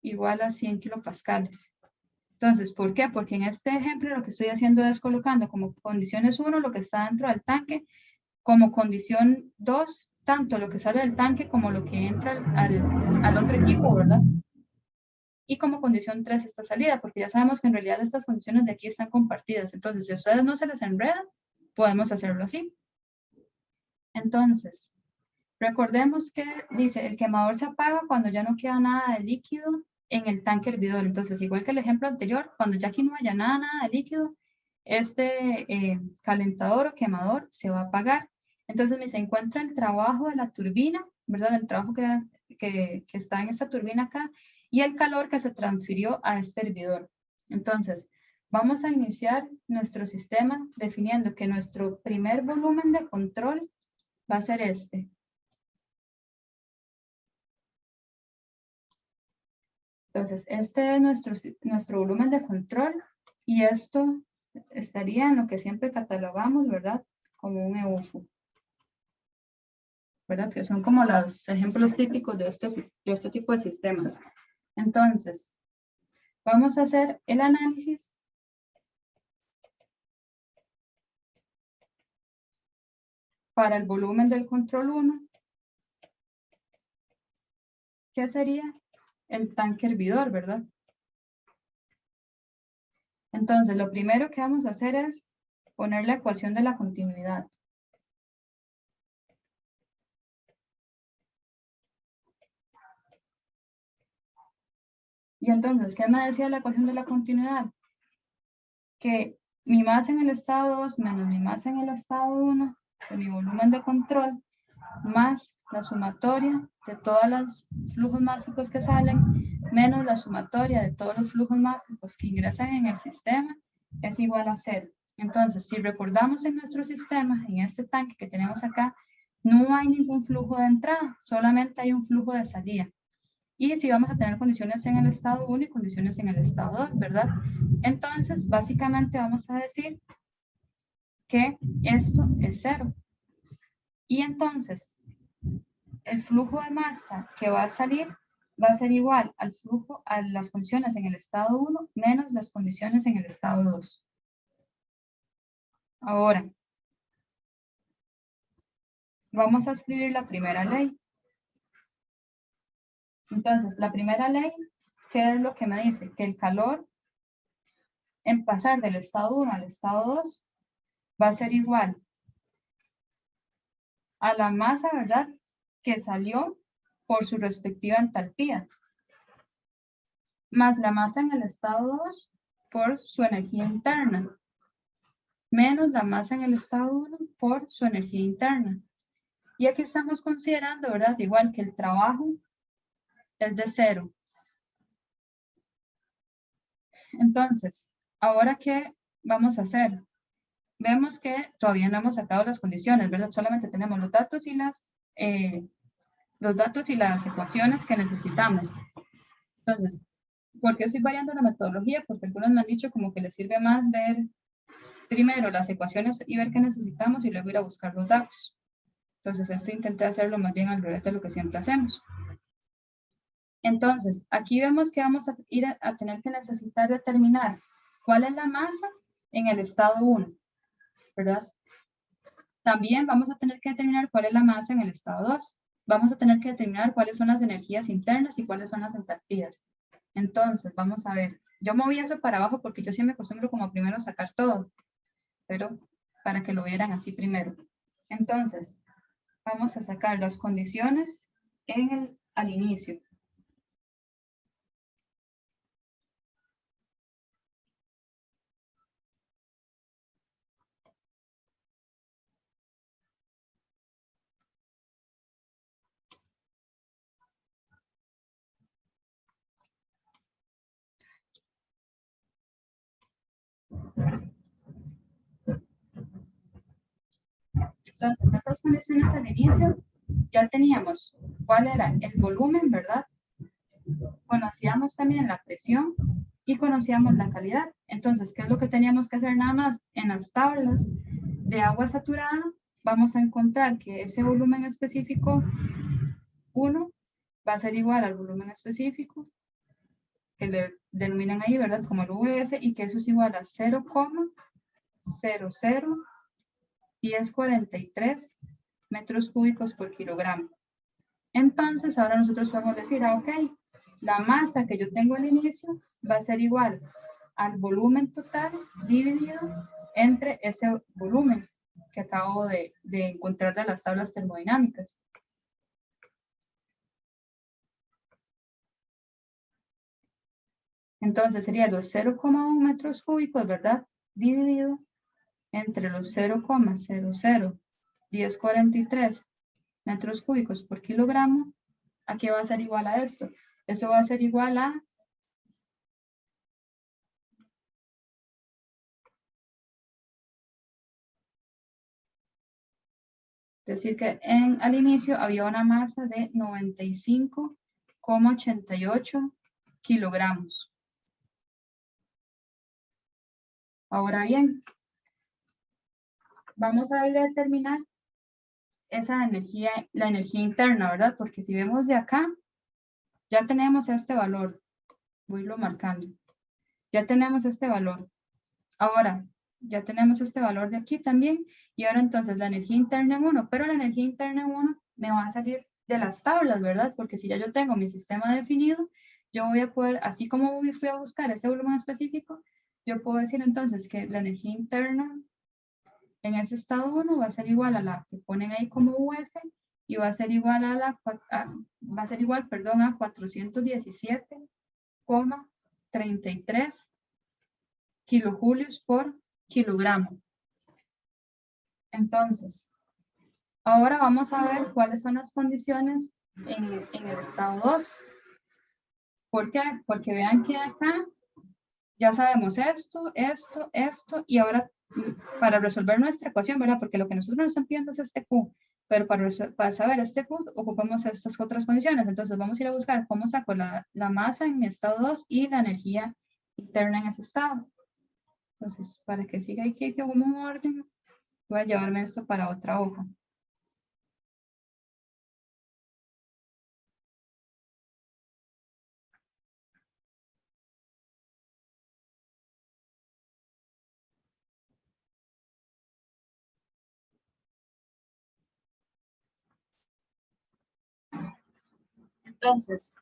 igual a 100 kilopascales. Entonces, ¿por qué? Porque en este ejemplo lo que estoy haciendo es colocando como condiciones 1 lo que está dentro del tanque, como condición 2, tanto lo que sale del tanque como lo que entra al otro equipo, ¿verdad? Y como condición 3 esta salida, porque ya sabemos que en realidad estas condiciones de aquí están compartidas. Entonces, si a ustedes no se les enreda, podemos hacerlo así. Entonces, recordemos que dice, el quemador se apaga cuando ya no queda nada de líquido en el tanque hervidor. Entonces, igual que el ejemplo anterior, cuando ya aquí no haya nada de líquido, este calentador o quemador se va a apagar. Entonces, se encuentra el trabajo de la turbina, ¿verdad? El trabajo que está en esta turbina acá y el calor que se transfirió a este hervidor. Entonces, vamos a iniciar nuestro sistema definiendo que nuestro primer volumen de control va a ser este. Entonces, este es nuestro volumen de control y esto estaría en lo que siempre catalogamos, ¿verdad? Como un EUFO, ¿verdad? Que son como los ejemplos típicos de este tipo de sistemas. Entonces, vamos a hacer el análisis para el volumen del control 1, que sería el tanque hervidor, ¿verdad? Entonces, lo primero que vamos a hacer es poner la ecuación de la continuidad. Y entonces, ¿qué me decía la ecuación de la continuidad? Que mi masa en el estado 2 menos mi masa en el estado 1 de mi volumen de control más la sumatoria de todos los flujos másicos que salen menos la sumatoria de todos los flujos másicos que ingresan en el sistema es igual a 0. Entonces, si recordamos en nuestro sistema, en este tanque que tenemos acá, no hay ningún flujo de entrada, solamente hay un flujo de salida. Y si vamos a tener condiciones en el estado 1 y condiciones en el estado 2, ¿verdad? Entonces, básicamente vamos a decir que esto es 0. Y entonces, el flujo de masa que va a salir va a ser igual al flujo, a las condiciones en el estado 1 menos las condiciones en el estado 2. Ahora, vamos a escribir la primera ley. Entonces, la primera ley, ¿qué es lo que me dice? Que el calor en pasar del estado 1 al estado 2 va a ser igual a la masa, ¿verdad?, que salió por su respectiva entalpía, más la masa en el estado 2 por su energía interna, menos la masa en el estado 1 por su energía interna. Y aquí estamos considerando, ¿verdad?, igual que el trabajo es de 0. Entonces, ¿ahora qué vamos a hacer? Vemos que todavía no hemos sacado las condiciones, ¿verdad? Solamente tenemos los datos y las ecuaciones que necesitamos. Entonces, ¿por qué estoy variando la metodología? Porque algunos me han dicho como que les sirve más ver primero las ecuaciones y ver qué necesitamos y luego ir a buscar los datos. Entonces, esto intenté hacerlo más bien al revés de lo que siempre hacemos. Entonces, aquí vemos que vamos a ir a tener que necesitar determinar cuál es la masa en el estado 1, ¿verdad? También vamos a tener que determinar cuál es la masa en el estado 2. Vamos a tener que determinar cuáles son las energías internas y cuáles son las entalpías. Entonces, vamos a ver. Yo moví eso para abajo porque yo sí me acostumbro como primero sacar todo, pero para que lo vieran así primero. Entonces, vamos a sacar las condiciones al inicio. Entonces, esas condiciones al inicio, ya teníamos cuál era el volumen, ¿verdad? Conocíamos también la presión y conocíamos la calidad. Entonces, ¿qué es lo que teníamos que hacer nada más? En las tablas de agua saturada, vamos a encontrar que ese volumen específico 1 va a ser igual al volumen específico, que le denominan ahí, ¿verdad? Como el VF, y que eso es igual a 0,001043 metros cúbicos por kilogramo. Entonces, ahora nosotros podemos decir, ok, la masa que yo tengo al inicio va a ser igual al volumen total dividido entre ese volumen que acabo de encontrar de las tablas termodinámicas. Entonces sería los 0,1 metros cúbicos, ¿verdad? Dividido entre los 0,001043 metros cúbicos por kilogramo. ¿A qué va a ser igual a esto? Eso va a ser igual a decir que al inicio había una masa de 95,88 kilogramos. Ahora bien, vamos a ir a determinar esa energía, la energía interna, ¿verdad? Porque si vemos de acá, ya tenemos este valor. Voy a irlo marcando. Ya tenemos este valor. Ahora, ya tenemos este valor de aquí también. Y ahora entonces la energía interna en 1, pero la energía interna en 1 me va a salir de las tablas, ¿verdad? Porque si ya yo tengo mi sistema definido, yo voy a poder, así como fui a buscar ese volumen específico, yo puedo decir entonces que la energía interna en ese estado 1 va a ser igual a la que ponen ahí como UF y va a ser igual a 417,33 kilojulios por kilogramo. Entonces, ahora vamos a ver cuáles son las condiciones en el estado 2. ¿Por qué? Porque vean que acá ya sabemos esto, y ahora para resolver nuestra ecuación, ¿verdad? Porque lo que nosotros nos están pidiendo es este Q, pero para saber este Q ocupamos estas otras condiciones. Entonces vamos a ir a buscar cómo saco la masa en mi estado 2 y la energía interna en ese estado. Entonces, para que siga aquí como un orden, voy a llevarme esto para otra hoja. Entonces,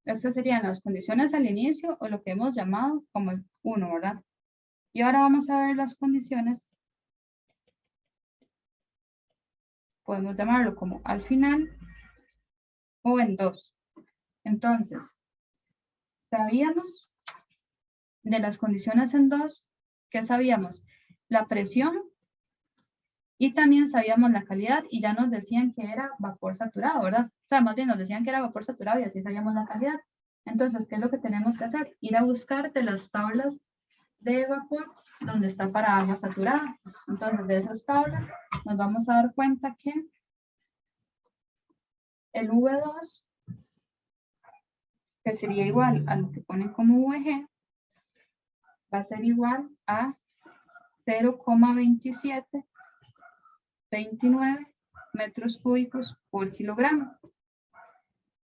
estas serían las condiciones al inicio o lo que hemos llamado como el 1, ¿verdad? Y ahora vamos a ver las condiciones. Podemos llamarlo como al final o en 2. Entonces, sabíamos de las condiciones en 2, que sabíamos la presión y también sabíamos la calidad y ya nos decían que era vapor saturado, ¿verdad? O sea, más bien nos decían que era vapor saturado y así sabíamos la calidad. Entonces, ¿qué es lo que tenemos que hacer? Ir a buscar de las tablas de vapor donde está para agua saturada. Entonces, de esas tablas nos vamos a dar cuenta que el V2, que sería igual a lo que ponen como VG, va a ser igual a 0,2729 metros cúbicos por kilogramo.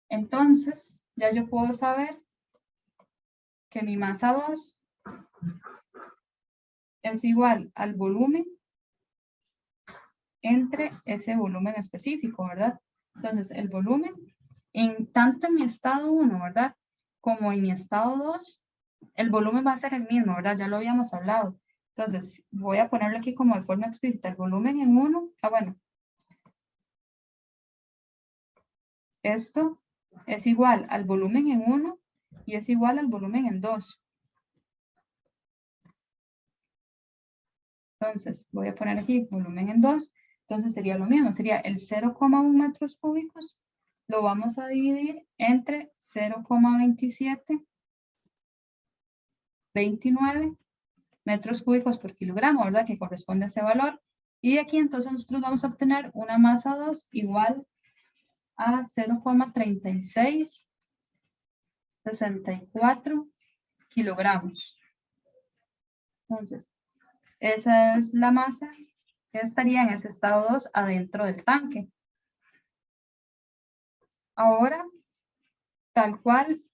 Entonces, ya yo puedo saber que mi masa 2 es igual al volumen entre ese volumen específico, ¿verdad? Entonces, el volumen, tanto en mi estado 1, ¿verdad? Como en mi estado 2, el volumen va a ser el mismo, ¿verdad? Ya lo habíamos hablado. Entonces, voy a ponerlo aquí como de forma explícita. El volumen en 1, bueno. Esto es igual al volumen en 1 y es igual al volumen en 2. Entonces, voy a poner aquí volumen en 2. Entonces, sería lo mismo. Sería el 0,1 metros cúbicos. Lo vamos a dividir entre 0,2729 metros cúbicos por kilogramo, ¿verdad? Que corresponde a ese valor. Y aquí entonces nosotros vamos a obtener una masa 2 igual a 0,3664 kilogramos. Entonces, esa es la masa que estaría en ese estado 2 adentro del tanque. Ahora, tal cual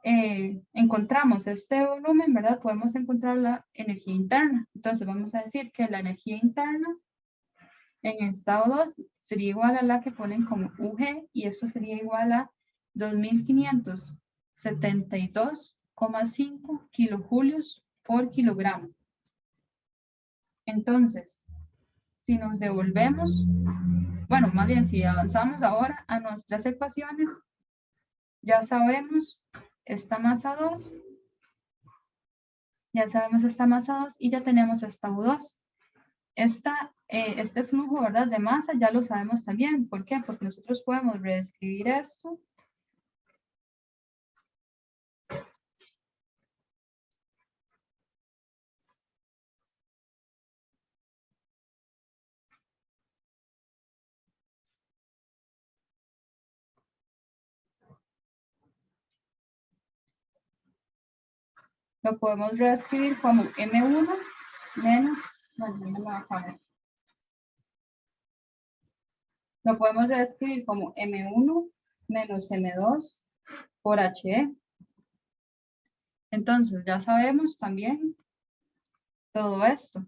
encontramos este volumen, ¿verdad? Podemos encontrar la energía interna. Entonces, vamos a decir que la energía interna en estado 2 sería igual a la que ponen como UG y eso sería igual a 2572,5 kilojulios por kilogramo. Entonces, si nos devolvemos, bueno, más bien si avanzamos ahora a nuestras ecuaciones, ya sabemos esta masa 2, ya sabemos esta masa 2 y ya tenemos esta U2. Este flujo, ¿verdad? De masa ya lo sabemos también. ¿Por qué? Porque nosotros podemos reescribir esto. Lo podemos reescribir como M1 menos, bueno, no me va a caber. Lo podemos reescribir como M1 menos M2 por HE. Entonces, ya sabemos también todo esto.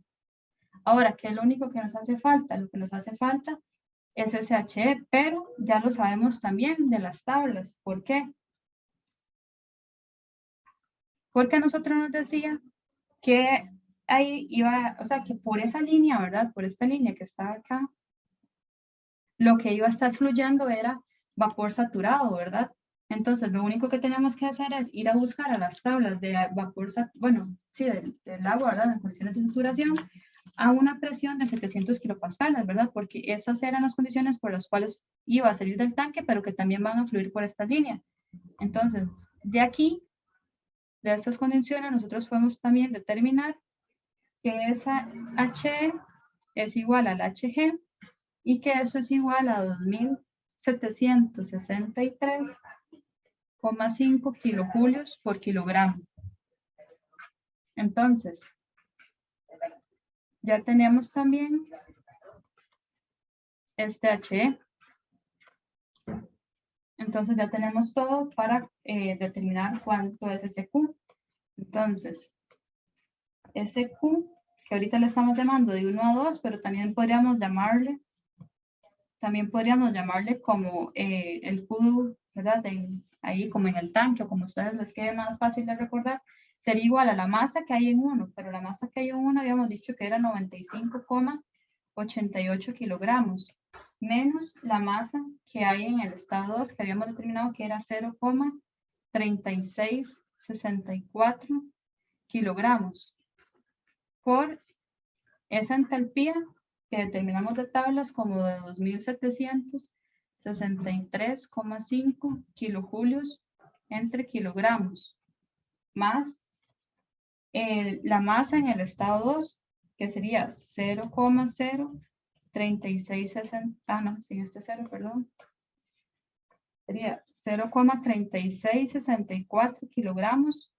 Ahora, ¿qué es lo único que nos hace falta? Lo que nos hace falta es ese HE, pero ya lo sabemos también de las tablas. ¿Por qué? Porque a nosotros nos decía que ahí iba, o sea, que por esa línea, ¿verdad? Por esta línea que está acá, lo que iba a estar fluyendo era vapor saturado, ¿verdad? Entonces, lo único que tenemos que hacer es ir a buscar a las tablas de vapor, bueno, sí, del agua, ¿verdad? En condiciones de saturación, a una presión de 700 kilopascales, ¿verdad? Porque estas eran las condiciones por las cuales iba a salir del tanque, pero que también van a fluir por esta línea. Entonces, de aquí, de estas condiciones, nosotros podemos también determinar que esa H es igual al HG y que eso es igual a 2763,5 kilojulios por kilogramo. Entonces, ya tenemos también este HE. Entonces ya tenemos todo para determinar cuánto es ese Q. Entonces, ese Q, que ahorita le estamos llamando de 1 a 2, pero también podríamos llamarle también podríamos llamarle como el Q, ¿verdad? Ahí como en el tanque o como ustedes les quede más fácil de recordar, sería igual a la masa que hay en 1, pero la masa que hay en 1 habíamos dicho que era 95,88 kilogramos, menos la masa que hay en el estado 2, que habíamos determinado que era 0,3664 kilogramos, por esa entalpía que determinamos de tablas como de 2763,5 kilojulios entre kilogramos, más la masa en el estado 2, que sería 0,03660, no, sin este 0, perdón, sería 0,3664 kilogramos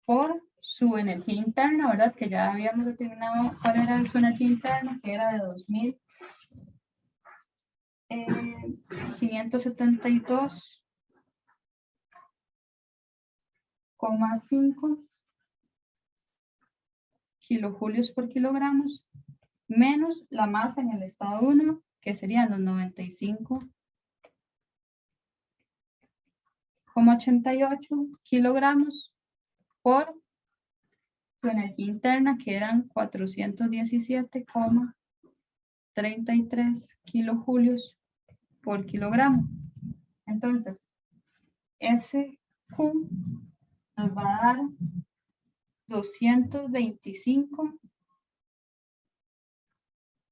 por su energía interna, ¿verdad? Que ya habíamos determinado cuál era su energía interna, que era de 2572,5 kilojulios por kilogramos, menos la masa en el estado 1, que serían los 95,88 kilogramos por su energía interna, que eran 417,33 kilojulios por kilogramo. Entonces, ese Q nos va a dar 225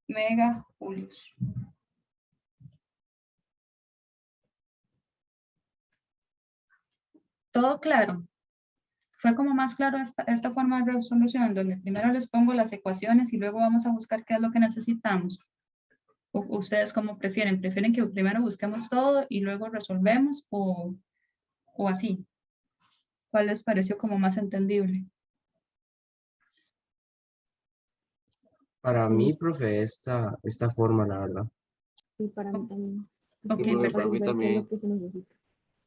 megajulios. ¿Todo claro? Fue como más claro esta forma de resolución, donde primero les pongo las ecuaciones y luego vamos a buscar qué es lo que necesitamos. ¿O ustedes cómo prefieren? ¿Prefieren que primero busquemos todo y luego resolvemos o así? ¿Cuál les pareció como más entendible? Para mí, profe, esta forma, la verdad. Y para mí también. Ok, Sí, profe, perfecto. para mí Ver qué es también. lo que se necesita.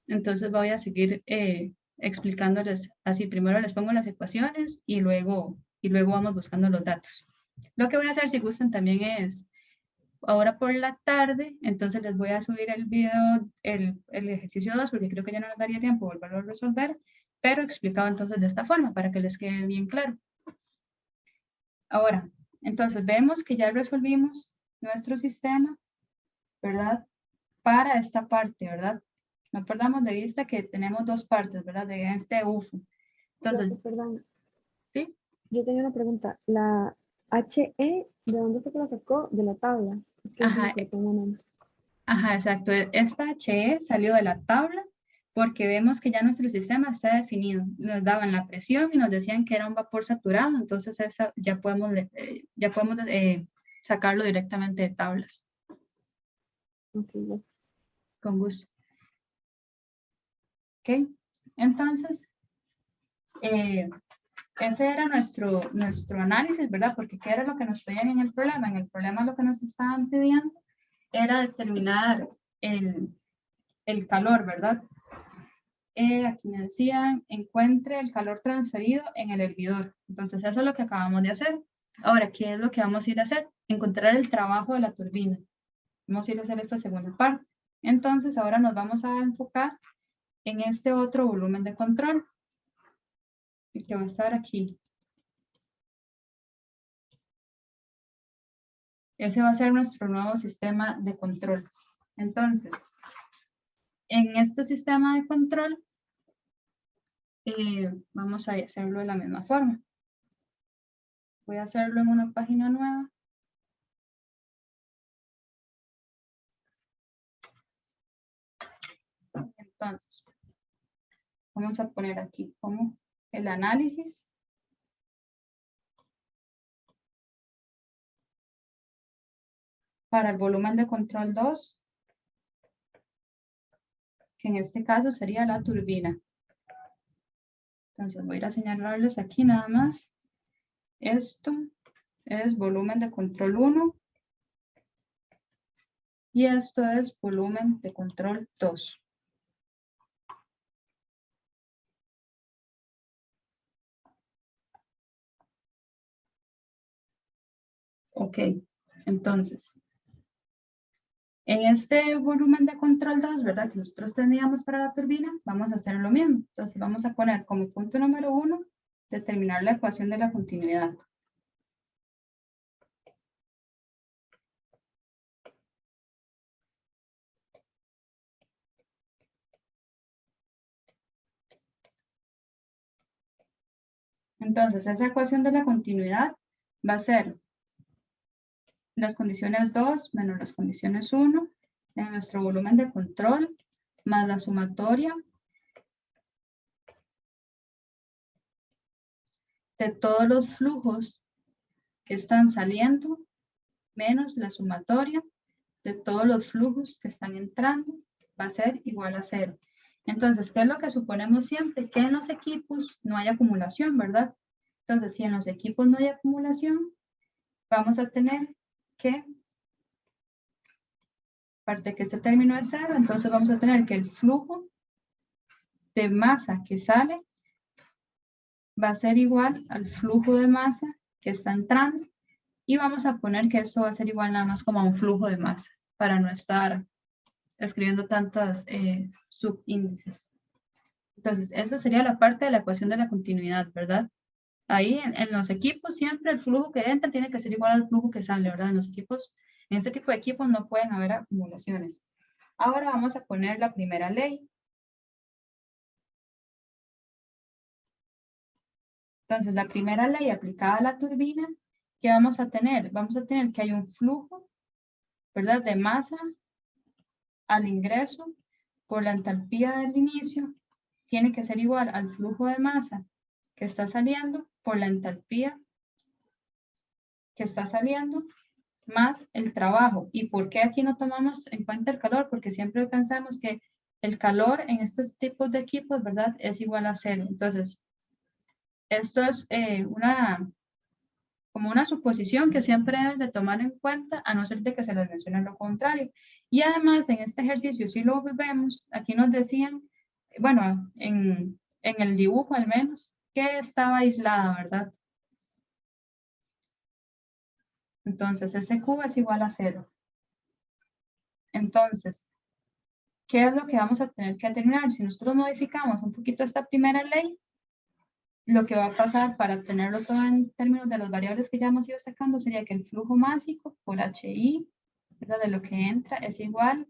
Entonces voy a seguir explicándoles así. Primero les pongo las ecuaciones y luego vamos buscando los datos. Lo que voy a hacer, si gustan, también es ahora por la tarde, entonces les voy a subir el video, el ejercicio 2, porque creo que ya no nos daría tiempo volverlo a resolver, pero explicado entonces de esta forma, para que les quede bien claro. Ahora, entonces vemos que ya resolvimos nuestro sistema, ¿verdad? Para esta parte, ¿verdad? No perdamos de vista que tenemos dos partes, ¿verdad? De este UFO. Entonces, Perdón, ¿sí? yo tenía una pregunta. La HE, ¿de dónde fue que la sacó? De la tabla. Es que Ajá, lo tengo en mente. ajá, exacto. Esta HE salió de la tabla porque vemos que ya nuestro sistema está definido. Nos daban la presión y nos decían que era un vapor saturado, entonces eso ya podemos sacarlo directamente de tablas. Ok, gracias. Con gusto. Ok, entonces, ese era nuestro análisis, ¿verdad? Porque ¿qué era lo que nos pedían en el problema? En el problema lo que nos estaban pidiendo era determinar el calor, ¿verdad? Aquí me decían, encuentre el calor transferido en el hervidor. Entonces, eso es lo que acabamos de hacer. Ahora, ¿qué es lo que vamos a ir a hacer? Encontrar el trabajo de la turbina. Vamos a ir a hacer esta segunda parte. Entonces, ahora nos vamos a enfocar en este otro volumen de control, el que va a estar aquí. Ese va a ser nuestro nuevo sistema de control. Entonces, en este sistema de control, vamos a hacerlo de la misma forma. Voy a hacerlo en una página nueva. Entonces, vamos a poner aquí como el análisis. Para el volumen de control 2, que en este caso sería la turbina. Entonces voy a ir a señalarles aquí nada más. Esto es volumen de control 1 y esto es volumen de control 2. Ok, entonces, En este volumen de control 2, ¿verdad? Que nosotros teníamos para la turbina, vamos a hacer lo mismo. Entonces vamos a poner como punto número 1, determinar la ecuación de la continuidad. Entonces, esa ecuación de la continuidad va a ser las condiciones 2 menos las condiciones 1 de nuestro volumen de control más la sumatoria de todos los flujos que están saliendo menos la sumatoria de todos los flujos que están entrando va a ser igual a 0. Entonces, ¿qué es lo que suponemos siempre? Que en los equipos no hay acumulación, ¿verdad? Entonces, si en los equipos no hay acumulación, vamos a tener que, aparte que este término es 0, entonces vamos a tener que el flujo de masa que sale va a ser igual al flujo de masa que está entrando y vamos a poner que esto va a ser igual nada más como a un flujo de masa para no estar escribiendo tantos subíndices. Entonces, esa sería la parte de la ecuación de la continuidad, ¿verdad? Ahí en los equipos siempre el flujo que entra tiene que ser igual al flujo que sale, ¿verdad? En los equipos, en este tipo de equipos no pueden haber acumulaciones. Ahora vamos a poner la primera ley. Entonces, la primera ley aplicada a la turbina, ¿qué vamos a tener? Vamos a tener que hay un flujo, ¿verdad? De masa al ingreso por la entalpía del inicio, tiene que ser igual al flujo de masa que está saliendo por la entalpía que está saliendo más el trabajo. ¿Y por qué aquí no tomamos en cuenta el calor? Porque siempre pensamos que el calor en estos tipos de equipos, ¿verdad? Es igual a 0. Entonces, esto es como una suposición que siempre deben de tomar en cuenta, a no ser de que se les mencione lo contrario. Y además, en este ejercicio, si lo vemos, aquí nos decían, bueno, en el dibujo al menos, que estaba aislada, ¿verdad? Entonces, ese Q es igual a 0. Entonces, ¿qué es lo que vamos a tener que determinar? Si nosotros modificamos un poquito esta primera ley, lo que va a pasar para tenerlo todo en términos de las variables que ya hemos ido sacando sería que el flujo másico por HI, ¿verdad? De lo que entra es igual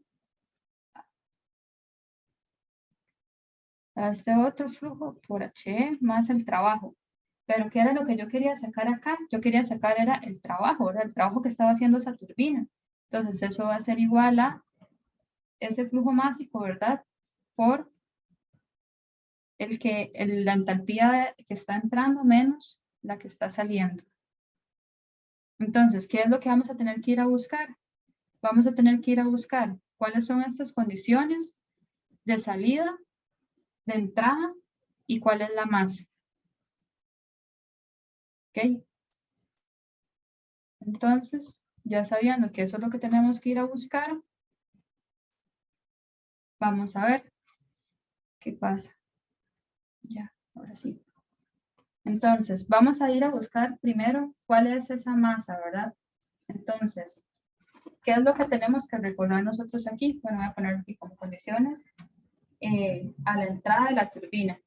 a este otro flujo por HE más el trabajo. Pero ¿qué era lo que yo quería sacar acá? Yo quería sacar era el trabajo, ¿verdad? El trabajo que estaba haciendo esa turbina. Entonces eso va a ser igual a ese flujo másico, ¿verdad? Por la entalpía que está entrando menos la que está saliendo. Entonces, ¿qué es lo que vamos a tener que ir a buscar? Vamos a tener que ir a buscar cuáles son estas condiciones de salida, de entrada y cuál es la masa. ¿Ok? Entonces, ya sabiendo que eso es lo que tenemos que ir a buscar, vamos a ver qué pasa. Ya, ahora sí. Entonces, vamos a ir a buscar primero cuál es esa masa, ¿verdad? Entonces, ¿qué es lo que tenemos que recordar nosotros aquí? Bueno, voy a poner aquí como condiciones a la entrada de la turbina.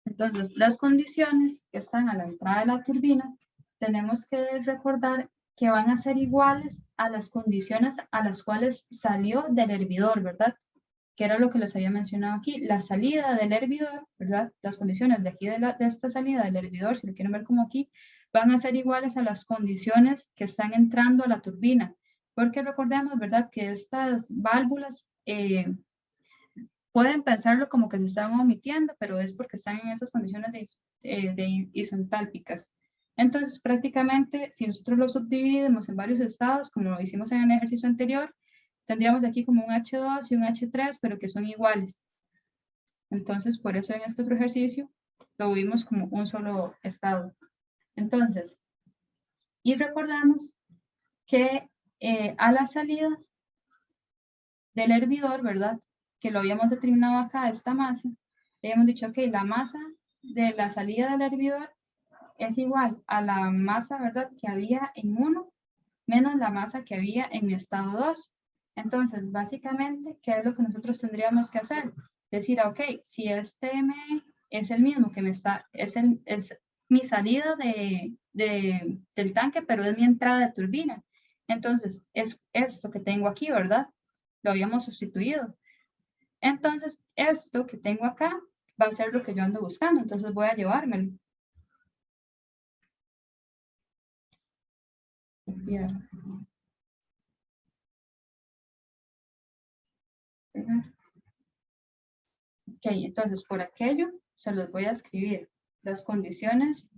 Entonces, las condiciones que están a la entrada de la turbina, tenemos que recordar que van a ser iguales a las condiciones a las cuales salió del hervidor, ¿verdad? Que era lo que les había mencionado aquí. La salida del hervidor, ¿verdad? Las condiciones de aquí de esta salida del hervidor, si lo quieren ver como aquí, van a ser iguales a las condiciones que están entrando a la turbina. Porque recordemos, ¿verdad? Que estas válvulas pueden pensarlo como que se están omitiendo, pero es porque están en esas condiciones de isoentálpicas. Entonces, prácticamente, si nosotros lo subdividimos en varios estados, como lo hicimos en el ejercicio anterior, tendríamos aquí como un H2 y un H3, pero que son iguales. Entonces, por eso en este otro ejercicio lo vimos como un solo estado. Entonces, y recordamos que a la salida del hervidor, ¿verdad? que lo habíamos determinado acá, esta masa, le habíamos dicho, ok, la masa de la salida del hervidor es igual a la masa, ¿verdad?, que había en 1 menos la masa que había en mi estado 2. Entonces, básicamente, ¿qué es lo que nosotros tendríamos que hacer? Decir, ok, si este M es el mismo que es mi salida del tanque, pero es mi entrada de turbina. Entonces, es esto que tengo aquí, ¿verdad? Lo habíamos sustituido. Entonces, esto que tengo acá va a ser lo que yo ando buscando. Entonces, voy a llevármelo. Copiar. Ok, entonces por aquello se los voy a escribir. Las condiciones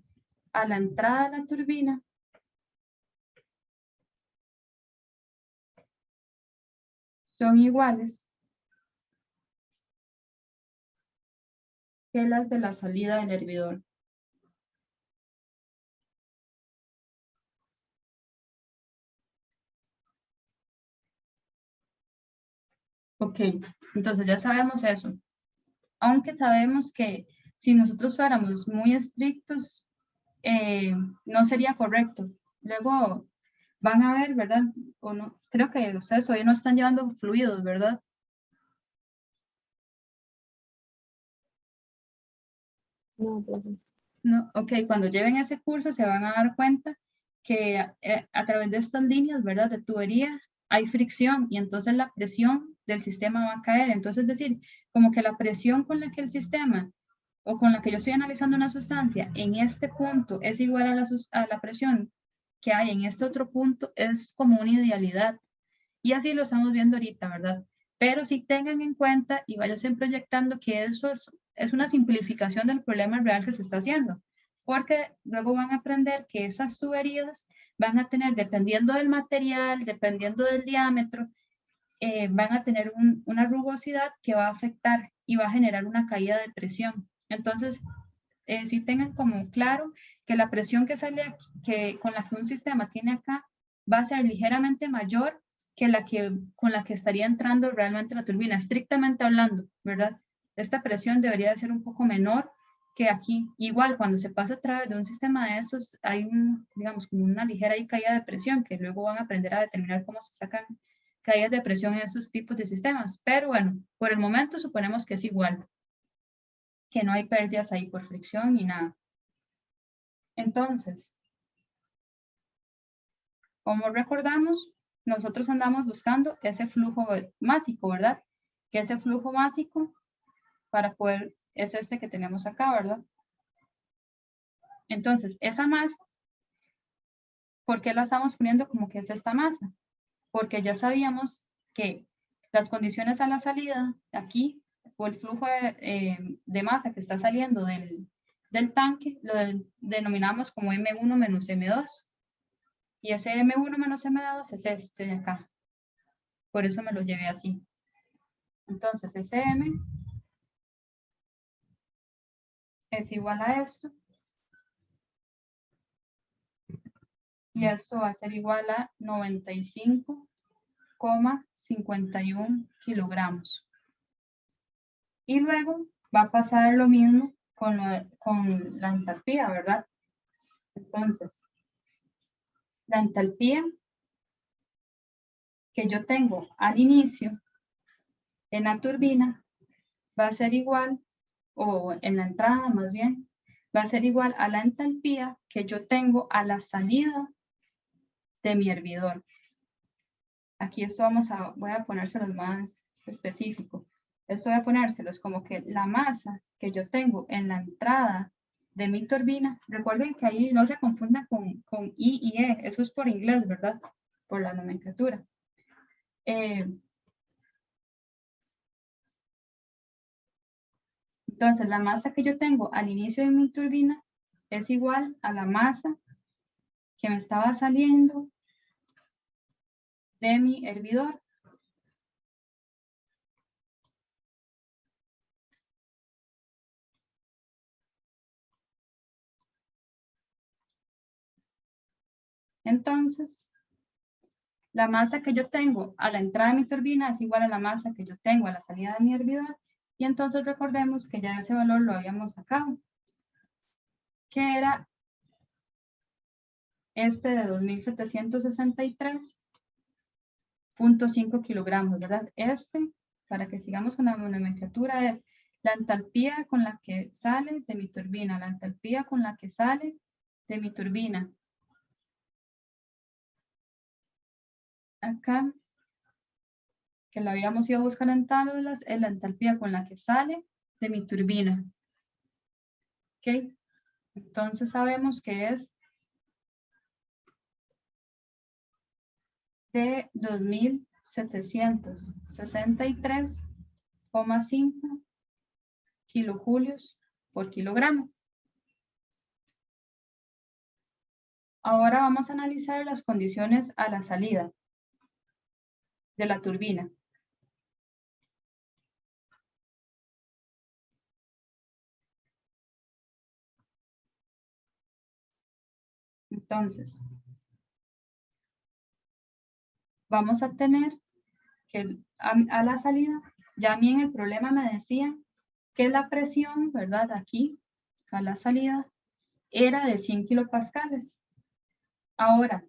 a la entrada de la turbina son iguales que las de la salida del hervidor. Ok, entonces ya sabemos eso. Aunque sabemos que si nosotros fuéramos muy estrictos, no sería correcto. Luego van a ver, ¿verdad? O no, creo que ustedes hoy no están llevando fluidos, ¿verdad? No, profe. No, ok, cuando lleven ese curso se van a dar cuenta que a través de estas líneas, ¿verdad?, de tubería hay fricción y entonces la presión del sistema va a caer. Entonces, es decir, como que la presión con la que el sistema o con la que yo estoy analizando una sustancia en este punto es igual a la presión que hay en este otro punto, es como una idealidad. Y así lo estamos viendo ahorita, ¿verdad? Pero sí tengan en cuenta y vayan proyectando que eso es una simplificación del problema real que se está haciendo, porque luego van a aprender que esas tuberías van a tener, dependiendo del material, dependiendo del diámetro, van a tener una rugosidad que va a afectar y va a generar una caída de presión. Entonces, sí tengan como claro que la presión que sale aquí, con la que un sistema tiene acá va a ser ligeramente mayor que con la que estaría entrando realmente la turbina, estrictamente hablando, ¿verdad? Esta presión debería de ser un poco menor que aquí. Igual, cuando se pasa a través de un sistema de estos, hay digamos, como una ligera caída de presión, que luego van a aprender a determinar cómo se sacan caídas de presión en estos tipos de sistemas. Pero bueno, por el momento suponemos que es igual, que no hay pérdidas ahí por fricción ni nada. Entonces, como recordamos, nosotros andamos buscando ese flujo másico, ¿verdad? Que ese flujo másico para poder, es este que tenemos acá, ¿verdad? Entonces, esa masa, ¿por qué la estamos poniendo como que es esta masa? Porque ya sabíamos que las condiciones a la salida, aquí, o el flujo de masa que está saliendo del tanque, lo denominamos como M1 menos M2. Y ese M1 menos M2 es este de acá. Por eso me lo llevé así. Entonces, ese M es igual a esto. Y esto va a ser igual a 95,51 kilogramos. Y luego va a pasar lo mismo con la entalpía, ¿verdad? Entonces, la entalpía que yo tengo al inicio en la turbina va a ser igual, o en la entrada más bien, va a ser igual a la entalpía que yo tengo a la salida de mi hervidor. Aquí esto voy a ponérselos más específico. Esto voy a ponérselos como que la masa que yo tengo en la entrada de mi turbina, recuerden que ahí no se confundan con I y E, eso es por inglés, ¿verdad? Por la nomenclatura. Entonces, la masa que yo tengo al inicio de mi turbina es igual a la masa que me estaba saliendo de mi hervidor. Entonces, La masa que yo tengo a la entrada de mi turbina es igual a la masa que yo tengo a la salida de mi hervidor. Y entonces recordemos que ya ese valor lo habíamos sacado, que era este de 2763.5 kilogramos, ¿verdad? Este, para que sigamos con la nomenclatura, es la entalpía con la que sale de mi turbina, la entalpía con la que sale de mi turbina. Acá, que la habíamos ido a buscar en tablas, es la entalpía con la que sale de mi turbina. ¿Ok? Entonces sabemos que es de 2763,5 kilojulios por kilogramo. Ahora vamos a analizar las condiciones a la salida de la turbina. Entonces, vamos a tener que a la salida, ya a mí en el problema me decía que la presión, ¿verdad? Aquí, a la salida, era de 100 kilopascales. Ahora,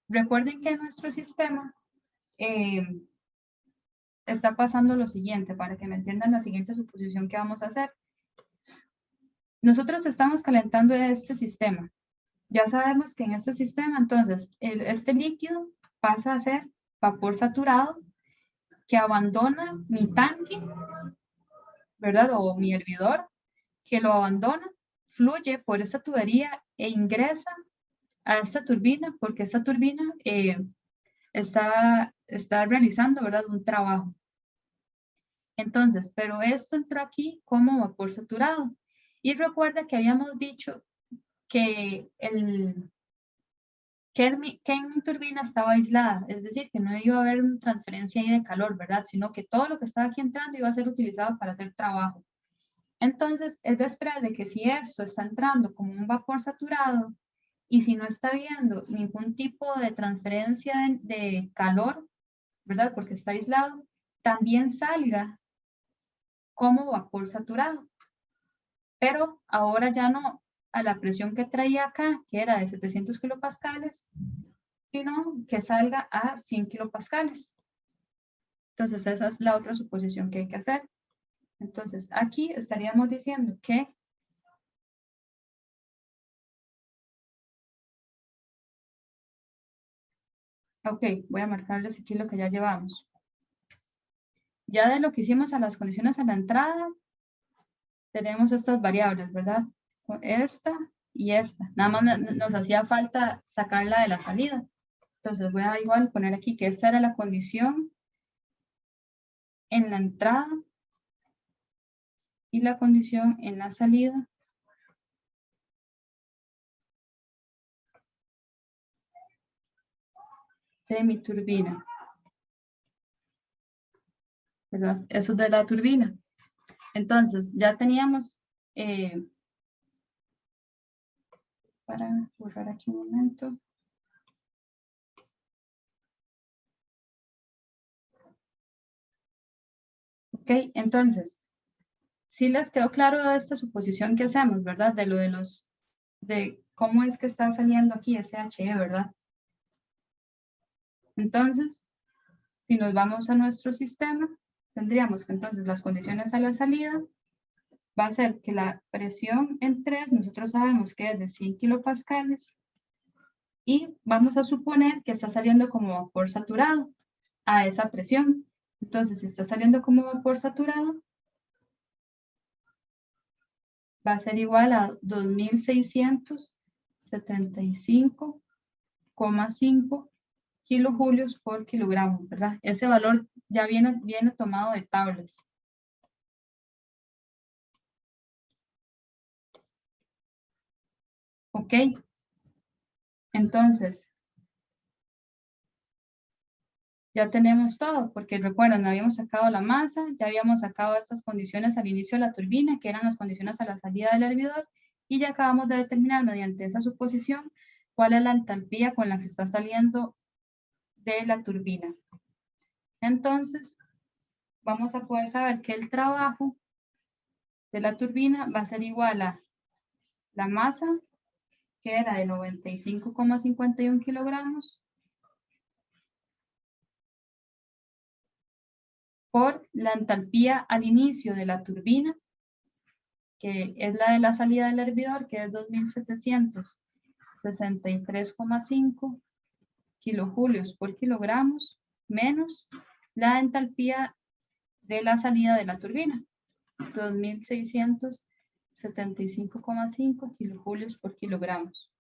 recuerden que nuestro sistema está pasando lo siguiente, para que me entiendan la siguiente suposición que vamos a hacer. Nosotros estamos calentando este sistema. Ya sabemos que en este sistema, entonces, este líquido pasa a ser vapor saturado que abandona mi tanque, ¿verdad? O mi hervidor, que lo abandona, fluye por esta tubería e ingresa a esta turbina, porque esta turbina está realizando, ¿verdad? Un trabajo. Entonces, pero esto entró aquí como vapor saturado. Y recuerda que habíamos dicho que en mi turbina estaba aislada, es decir, que no iba a haber una transferencia ahí de calor, ¿verdad? Sino que todo lo que estaba aquí entrando iba a ser utilizado para hacer trabajo. Entonces, es de esperar de que si esto está entrando como un vapor saturado y si no está habiendo ningún tipo de transferencia de calor, ¿verdad? Porque está aislado, también salga como vapor saturado. Pero ahora ya no a la presión que traía acá, que era de 700 kilopascales, sino que salga a 100 kilopascales. Entonces, esa es la otra suposición que hay que hacer. Entonces, aquí estaríamos diciendo que ok, voy a marcarles aquí lo que ya llevamos. Ya de lo que hicimos a las condiciones a la entrada, tenemos estas variables, ¿verdad? Esta y esta. Nada más nos hacía falta sacarla de la salida. Entonces voy a igual poner aquí que esta era la condición en la entrada y la condición en la salida de mi turbina. ¿Verdad? Eso es de la turbina. Entonces, ya teníamos, para borrar aquí un momento. Ok, entonces, sí les quedó claro esta suposición que hacemos, ¿verdad? De lo de cómo es que está saliendo aquí ese HE, ¿verdad? Entonces, si nos vamos a nuestro sistema, tendríamos que entonces las condiciones a la salida va a ser que la presión en 3, nosotros sabemos que es de 100 kilopascales y vamos a suponer que está saliendo como vapor saturado a esa presión. Entonces, si está saliendo como vapor saturado, va a ser igual a 2675,5 kilojulios por kilogramo, ¿verdad? Ese valor ya viene tomado de tablas. Ok. Entonces, ya tenemos todo, porque recuerdan, habíamos sacado la masa, ya habíamos sacado estas condiciones al inicio de la turbina, que eran las condiciones a la salida del hervidor, y ya acabamos de determinar mediante esa suposición cuál es la entalpía con la que está saliendo de la turbina. Entonces, vamos a poder saber que el trabajo de la turbina va a ser igual a la masa, que era de 95,51 kilogramos, por la entalpía al inicio de la turbina, que es la de la salida del hervidor, que es 2763,5 kilojulios por kilogramos, menos la entalpía de la salida de la turbina, 2675,5 kilojulios por kilogramos.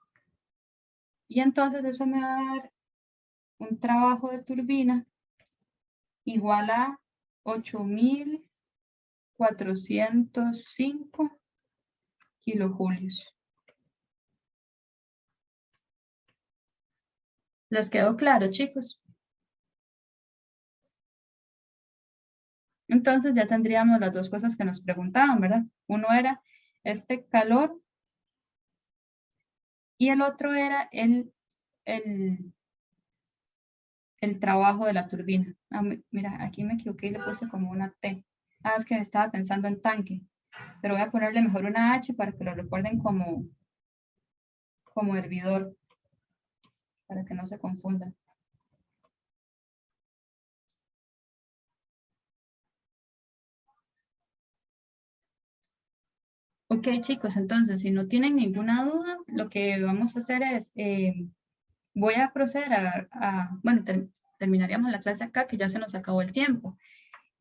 Y entonces eso me va a dar un trabajo de turbina igual a 8405 kilojulios. ¿Les quedó claro, chicos? Entonces ya tendríamos las dos cosas que nos preguntaban, ¿verdad? Uno era este calor y el otro era el trabajo de la turbina. Ah, mira, aquí me equivoqué y le puse como una T. Ah, es que estaba pensando en tanque, pero voy a ponerle mejor una H para que lo recuerden como hervidor, para que no se confundan. Ok, chicos, entonces, si no tienen ninguna duda, lo que vamos a hacer es, voy a proceder bueno, terminaríamos la clase acá, que ya se nos acabó el tiempo.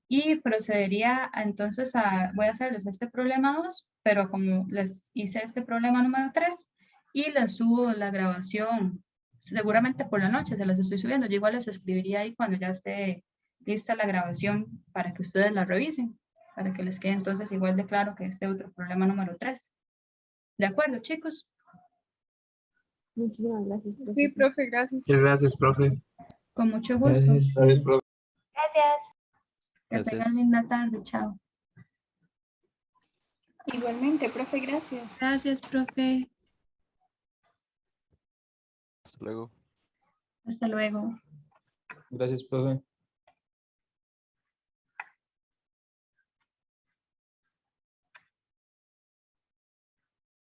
Y procedería entonces voy a hacerles este problema 2, pero como les hice este problema número 3, y les subo la grabación, seguramente por la noche se las estoy subiendo. Yo igual les escribiría ahí cuando ya esté lista la grabación para que ustedes la revisen, para que les quede entonces igual de claro que este otro problema número 3. ¿De acuerdo, chicos? Muchísimas gracias. Sí, profe, gracias. Muchas gracias, profe. Con mucho gusto. Gracias, profe. Gracias. Que Gracias. tengan linda tarde. Chao. Igualmente, profe, gracias. Gracias, profe. Hasta luego. Hasta luego. Gracias, profe.